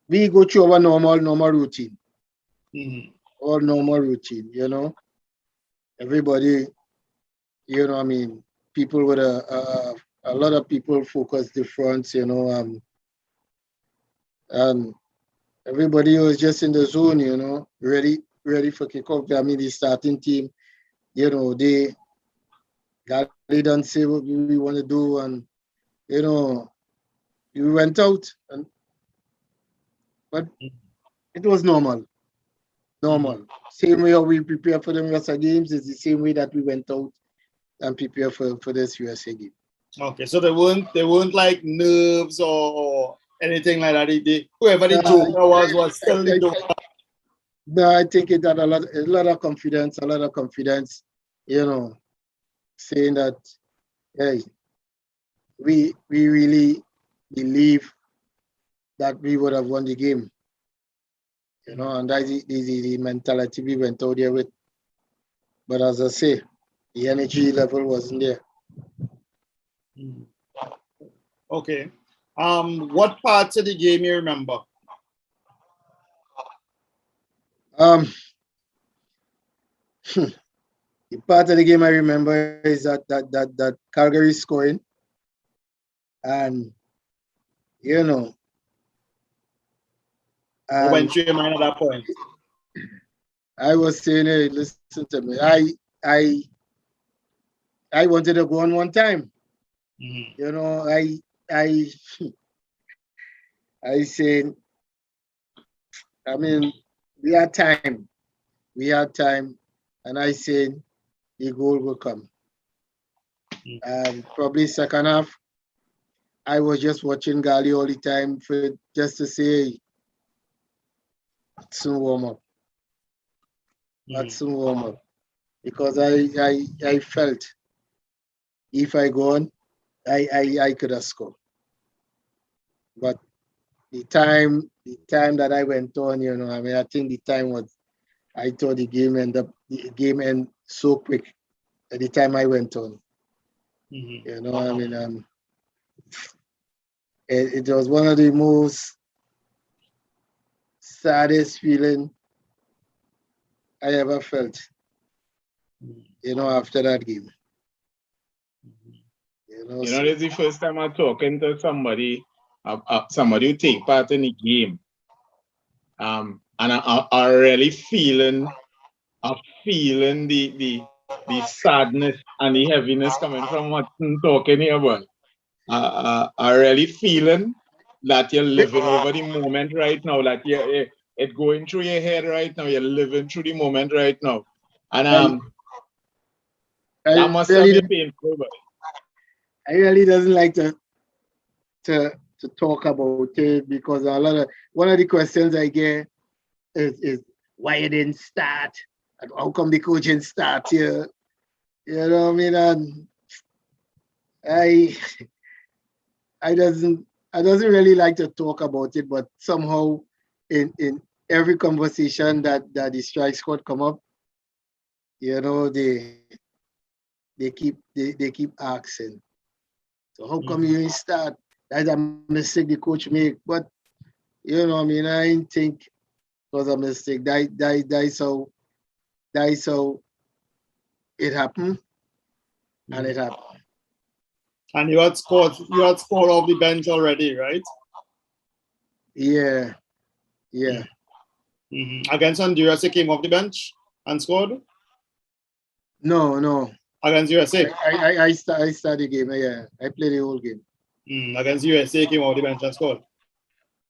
E: we go through our normal routine. All normal routine, you know. Everybody, you know, I mean, people with a lot of people focus different, you know, and everybody was just in the zone, you know, ready for kickoff. I mean, the starting team, you know, they done say what we want to do, and you know, we went out, but it was normal. Same way how we prepare for the USA games is the same way that we went out and prepare for this USA game.
C: Okay, so they weren't like nerves or anything like that. Whoever the joker was still the joker.
E: No, I think it had a lot of confidence, you know, saying that, hey, we really believe that we would have won the game. You know, and that's the mentality we went out there with. But as I say, the energy level wasn't there.
C: Okay. What parts of the game you remember?
E: The part of the game I remember is that Calgary scoring, and you know,
C: What went through your mind at that point?
E: I was saying, hey, listen to me. I wanted to go on one time. You know, I said, I mean, we had time, and I said the goal will come. And probably second half, I was just watching Gali all the time for just to say, soon warm up. Because I felt if I go on, I could have scored. But the time that I went on, you know, I mean, I think the time was, I thought the game ended so quick at the time I went on. You know, I mean, it was one of the most saddest feeling I ever felt, you know, after that game.
D: You know, this is the first time I'm talking to somebody who take part in the game. And I really feeling the the sadness and the heaviness coming from what I'm talking here about. Are really feeling that you're living over the moment right now, that it's going through your head right now, you're living through the moment right now. And that must have been painful. But
E: I really doesn't like to talk about it because a lot of one of the questions I get is why you didn't start and how come the coach didn't start here. You know what I mean? And I doesn't really like to talk about it, but somehow in every conversation that the strike squad come up, you know, they keep asking. So how come you didn't start? That's a mistake the coach make. But you know, I mean, I didn't think it was a mistake. That's how it happened, and it happened.
C: And you had scored off the bench already, right?
E: Yeah.
C: Against Honduras, you came off the bench and scored?
E: No.
C: Against USA?
E: I started the game, yeah. I played the whole game.
C: Against USA, you came off the bench and scored?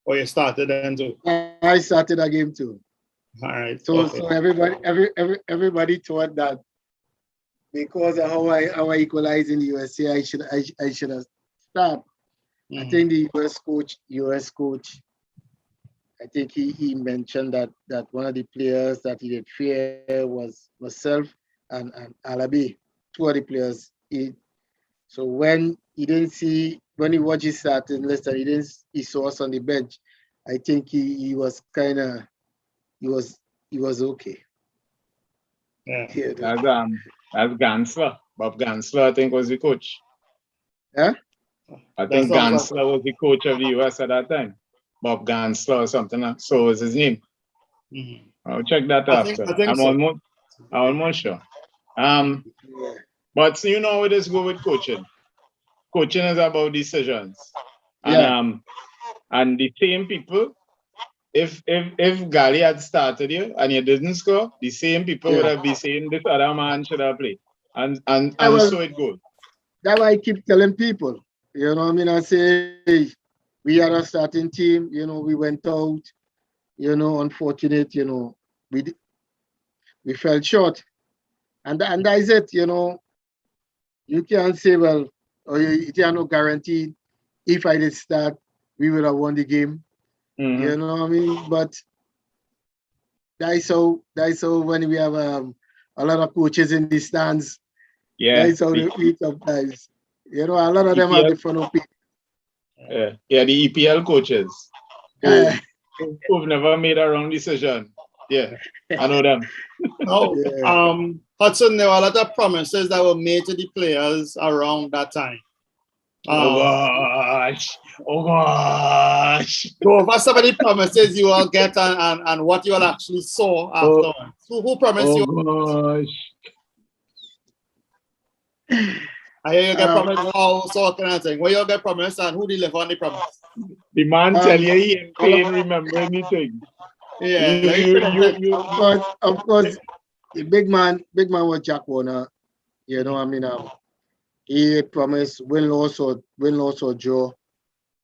C: Or you started then too?
E: I started a game too.
C: All right.
E: So
C: okay.
E: so everybody thought that because of how I equalized in the USA, I should have started. I think the US coach, I think he mentioned that one of the players that he did fear was myself and Alabi, two of the players. So when he watched his starting list and he saw us on the bench, I think he was okay.
C: Yeah.
D: That's Gansler. Bob Gansler, I think, was the coach.
E: Yeah?
D: I think Gansler was the coach of the US at that time. Bob Gansler or something. So was his name. I'll check that after. I'm almost sure. But you know how it is go with coaching. Coaching is about decisions. And and the same people, if Gali had started you and you didn't score, the same people would have been saying this other man should have played. And so it goes.
E: That's why I keep telling people. You know what I mean? I say, hey, we had a starting team, you know, we went out, you know, unfortunate, you know, we fell short. And that is it, you know. You can't say, well, or you can't no guarantee if I did start, we would have won the game. You know what I mean? But that's how when we have a lot of coaches in the stands, that's how they eat sometimes. You know, a lot of them have different opinions.
D: The EPL coaches who've never made a wrong decision. Yeah, I know them.
C: Hutson, there were a lot of promises that were made to the players around that time.
D: Oh gosh.
C: So what some of the promises you all get and what you all actually saw afterwards? Who promised you?
D: Gosh.
C: I hear you get promised all sort of thing. Where you get promised and who deliver on the promise?
D: The man tell you he ain't paying, remember anything.
E: Of course, the big man was Jack Warner. You know, I mean, he promised win, loss or draw.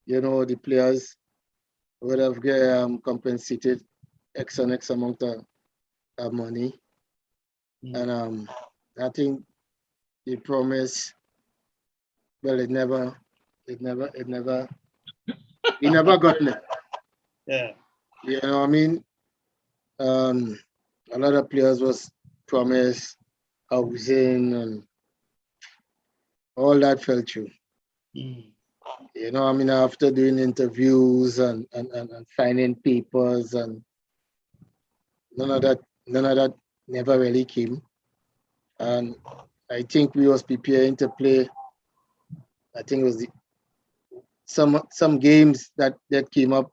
E: You know, the players would have get compensated X amount of money, and I think the promise. Well, we never got it.
C: Yeah.
E: You know what I mean? A lot of players was promised housing and all that fell through. You know, I mean, after doing interviews and signing papers and none of that never really came. And I think we was preparing to play. I think it was some games that came up,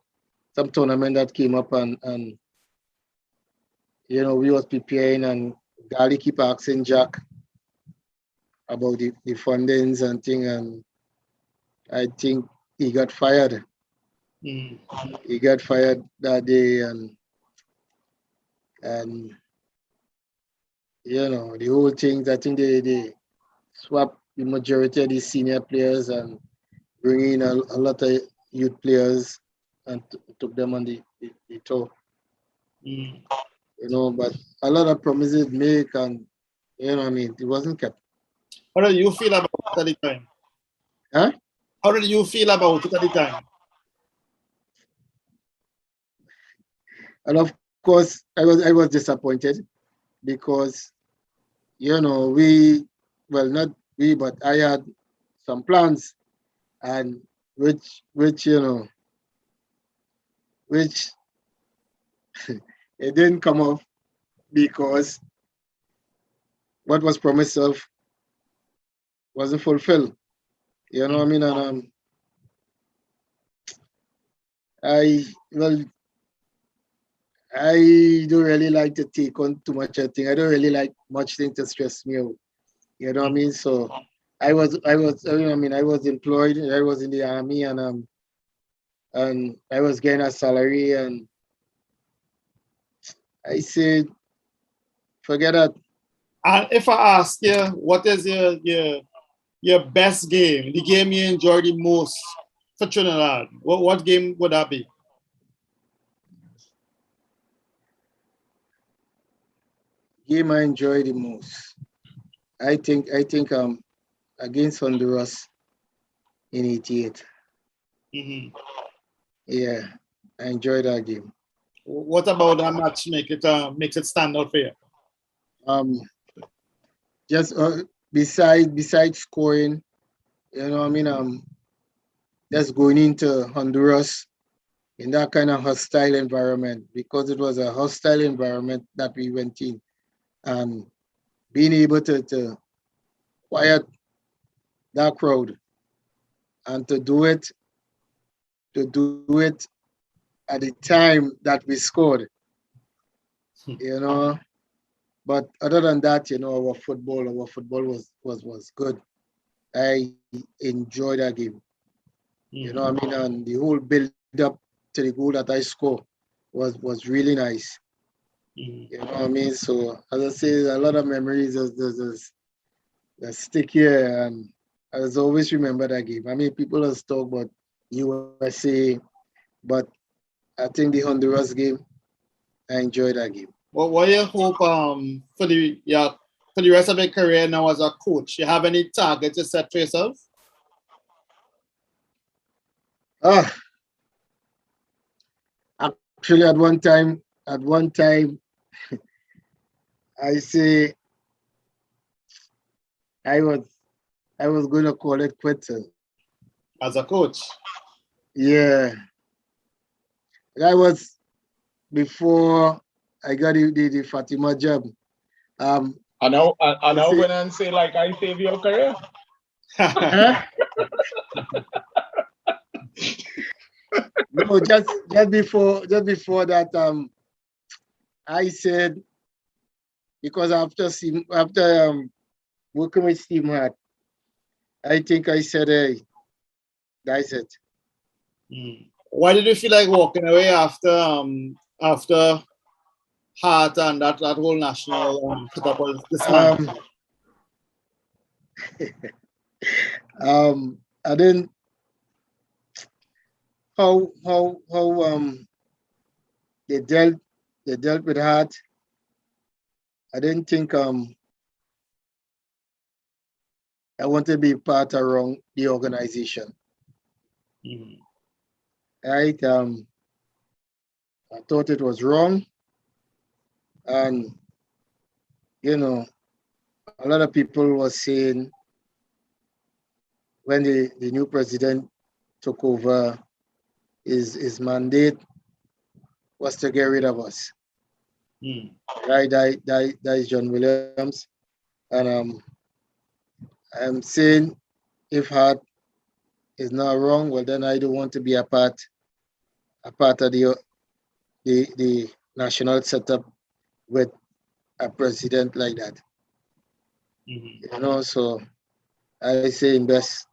E: some tournament that came up, and you know, we was preparing, and Gali keep asking Jack about the fundings and thing, and I think he got fired. He got fired that day, and the whole thing, I think they swap the majority of the senior players and bring in a lot of youth players and took them on the tour.
C: Mm.
E: But a lot of promises make and it wasn't kept.
C: How did you feel about it at the time?
E: Huh?
C: How did you feel about it at the time?
E: And of course, I was disappointed because not we, but I had some plans, and which which it didn't come off because what was promised of wasn't fulfilled. You know what I mean? And I well, I don't really like to take on too much of thing. I don't really like much thing to stress me out. You know what I mean? So I was I was employed. I was in the army, and I was getting a salary, and I said, forget that.
C: And if I ask you, what is your best game, the game you enjoy the most for Trinidad, what game would that be?
E: Game I enjoy the most. I think against Honduras in '88.
C: Mm-hmm.
E: Yeah, I enjoyed that game.
C: What about that match makes it stand out for you?
E: Um, just besides scoring, just going into Honduras in that kind of hostile environment, because it was a hostile environment that we went in, and being able to quiet that crowd and to do it at the time that we scored, you know. But other than that, our football was good. I enjoyed that game. And the whole build up to the goal that I scored was really nice.
C: Mm-hmm.
E: You know what I mean? So as I say, a lot of memories that stick here, and I just always remember that game. I mean, people always talk about USA, but I think the Honduras game, I enjoyed that game.
C: Well, what do you hope for the rest of your career now as a coach? You have any targets you set for yourself?
E: Ah, actually, at one time, I say I was I was going to call it quits.
C: As a coach?
E: Yeah, that was before I got the Fatima job.
D: And now,
E: I say,
D: when I say like I save your career.
E: huh? No, just before that, I said, because after working with Stephen Hart, I think I said, hey, that's it.
C: Why did you feel like walking away after Hart and that whole national setup was dismantled?
E: I didn't how they dealt with Hart. I didn't think I wanted to be part around the organization. Right? I thought it was wrong, and a lot of people were saying when the new president took over, his mandate was to get rid of us. Right? That is John Williams, and I'm saying if Hart is not wrong, well then I don't want to be a part of the national setup with a president like that. So I say in best,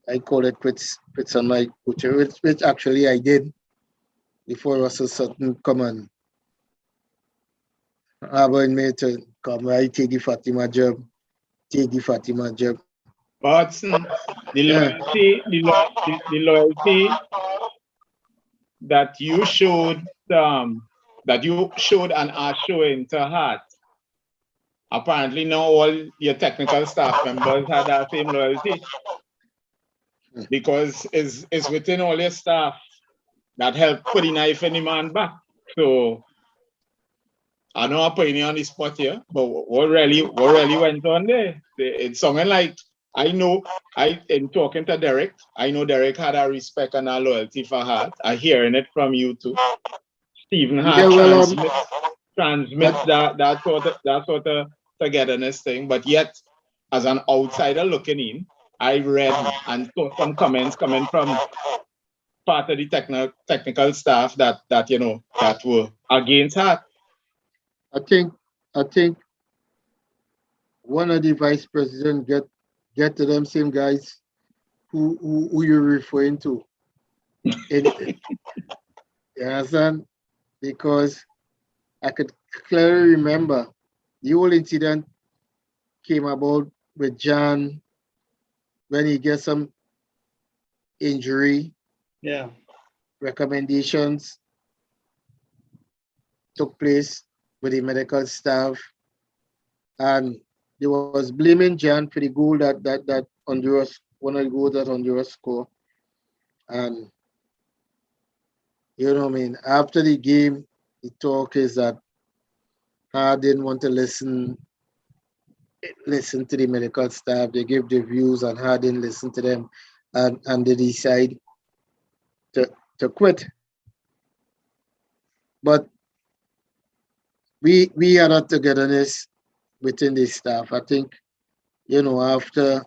E: I call it quits on my future, which actually I did before Russell Sutton come and I want me to come right, take the Fatima job, take the Fatima job.
D: But the
E: Yeah.
D: loyalty, the loyalty that you showed, that you showed and are showing to Hart. Apparently, now all your technical staff members had that same loyalty because it's within all your staff that help put the knife in the man back. So I know I'm putting you on the spot here, but what really went on there? It's something like I know in talking to Derek, I know Derek had a respect and a loyalty for Hart. I'm hearing it from you too. Stephen
E: Yeah,
D: Hart
E: well,
D: transmits that sort of togetherness thing, but yet as an outsider looking in, I read and saw some comments coming from part of the technical staff that you know that were against Hart.
E: I think one of the vice president get to them same guys who you're referring to. You understand? Because I could clearly remember the whole incident came about with John when he gets some injury.
C: Yeah.
E: Recommendations took place with the medical staff, and they was blaming John for the goal that Honduras, one of the goals that Honduras scored. And you know what I mean? After the game, the talk is that Hart didn't want to listen to the medical staff. They give their views and Hart didn't listen to them, and they decide to quit. But we had a togetherness within the staff. I think, you know, after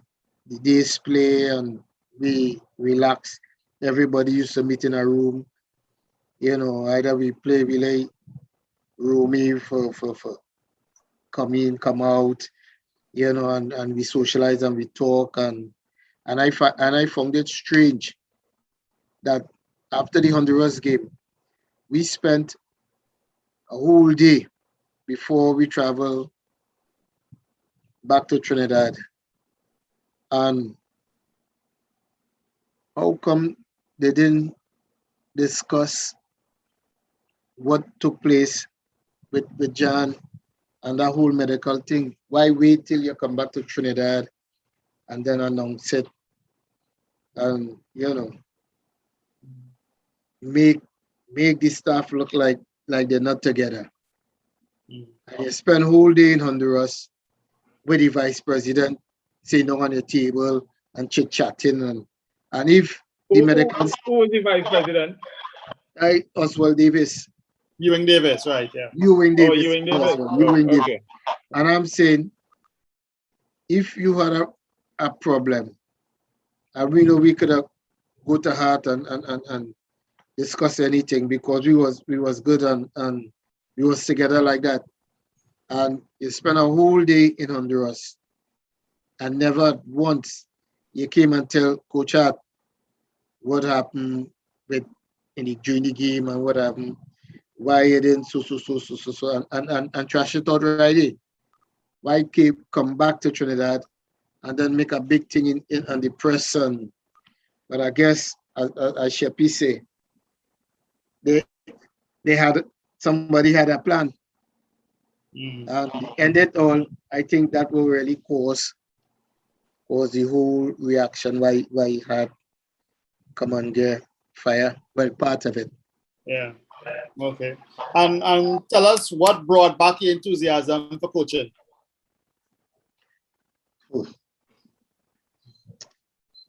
E: the day's play and we relaxed, everybody used to meet in a room. You know, either we play relay, roomy for come in, come out, you know, and we socialize and we talk and I found it strange that after the Honduras game, we spent a whole day before we travel back to Trinidad. And how come they didn't discuss what took place with John and that whole medical thing? Why wait till you come back to Trinidad and then announce it? And you know, make the staff look like they're not together. And you spend whole day in Honduras with the vice president sitting on the table and chit chatting and if the medical
D: Who was the vice president?
E: Oswald Davis.
C: Ewing Davis, right? Yeah.
E: Ewing
D: Oh,
E: Davis.
D: Ewing Davis.
E: Ewing Davis.
D: Okay.
E: And I'm saying, if you had a problem, and we know we could have go to Hart and discuss anything because we was good and we was together like that. And you spent a whole day in Honduras and never once you came and tell Coach Hart what happened during the game and what happened, why you didn't so and trash it out right away. Why come back to Trinidad and then make a big thing in on the press but I guess as Sheppy say, they had somebody had a plan. And end it all, I think that will really cause the whole reaction why he had come on there fire. Well, part of it.
C: Yeah. Okay. And tell us what brought back your enthusiasm for coaching.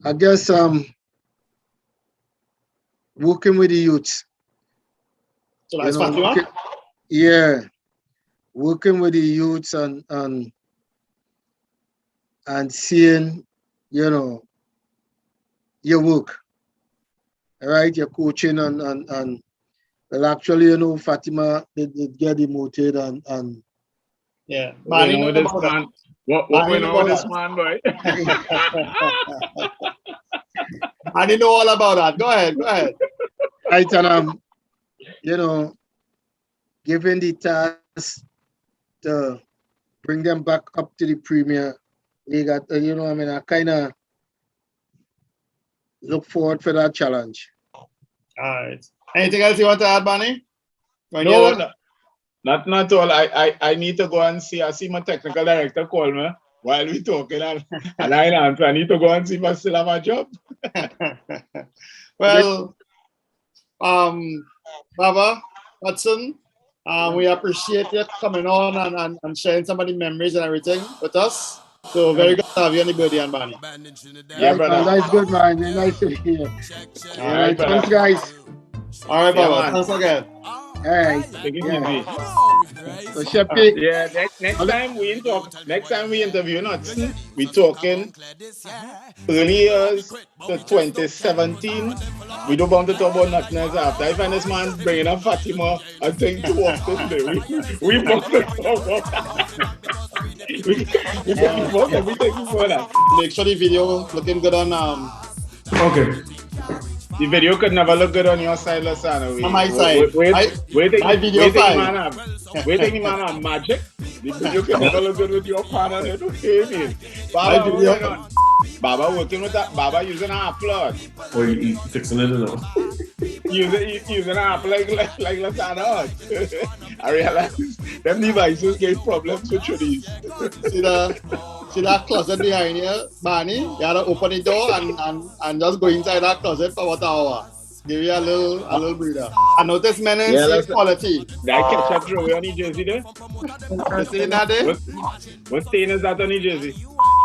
E: I guess working with the youths.
C: So that's Fatima?
E: Working with the youths and seeing, you know, your work. All right, your coaching and well, actually, you know, Fatima did get demoted and
C: yeah.
D: Manny know this man. What we know this man, boy?
C: I didn't know all about that. Go ahead.
E: Right, and you know, given the task to bring them back up to the Premier League. You know, I mean, I kind of look forward for that challenge.
C: All right. Anything else you want to add, Barney?
D: No, not at all. I need to go and see. I see my technical director call me while we talking, and I need to go and see if I still have a job.
C: Well, Baba, Hutson, we appreciate you coming on and sharing some of the memories and everything with us. So very good to have you on the Burdie and Barney.
D: Yeah, brother.
E: That's good, man. Nice to hear you.
C: All right,
E: Thanks, guys.
C: All right, Baba.
D: man.
C: Thanks again.
E: All right.
D: Take it easy.
E: So, Sheppy,
D: Yeah, next time we interview Hutson, we talking early years to 2017. We don't want to talk about nothing else after. I find this man bringing up Fatima, I think, too often today. We want to talk about we talk about everything before that.
C: Make sure the video looking good on
B: Okay.
D: The video could never look good on your side, Lasana.
C: On my side. My video file.
D: Wait till the man have magic. The video could never look good with your partner. They don't hear me.
C: My video.
D: Baba working with that. Baba using an upload.
B: Or you fixing it or no?
D: Using an app like Lasana. I realize them devices get problems with these.
C: See that closet behind you, Barney? You gotta open the door and just go inside that closet for about an hour. Give you a little breather. I notice menace quality.
D: That ketchup throw on the jersey there?
C: You see that there?
D: What stain is that on the jersey?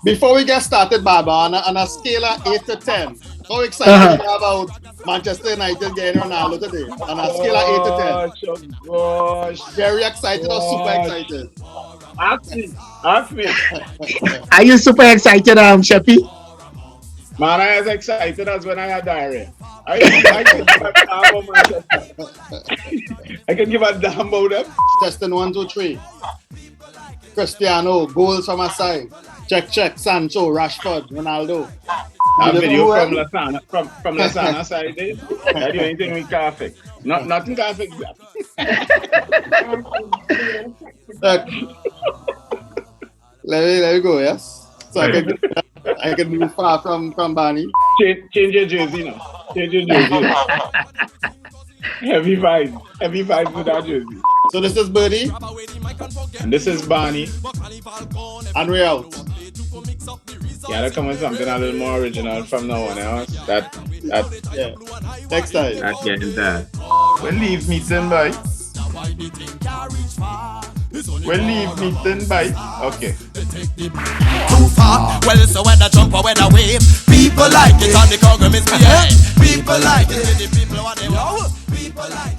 C: Before we get started, Baba, on a scale of 8 to 10, how excited you are about Manchester United getting Ronaldo today? On a scale of 8 to 10.
D: Gosh.
C: Very excited or super excited?
D: Ask me.
E: are you super excited, Sheppy?
D: Man, I was excited as when I had diarrhea. I can give a damn about Manchester. I can give a damn about them.
C: Testing 1, 2, 3. Cristiano, goals from a side. Check. Sancho, Rashford, Ronaldo.
D: That video from Lasana, from Lasana side there. That's the only thing we can't fix. Nothing can fix that.
C: Look. Let me go, yes? So I can move far from Barney.
D: Change your jersey now. Change your jersey. Heavy vibes with that jersey.
C: So this is Burdie.
D: And this is Barney.
C: And we're out.
D: You gotta come with something a little more original from now on,
C: Yeah. Next time.
D: That's getting that.
B: Well, leave me then, bye. Well, leave me then, bye. Okay.
A: Too far. Well, so when I jump or when I wave, people like it on the Congo misbehave. People like it. The people want it. People like it.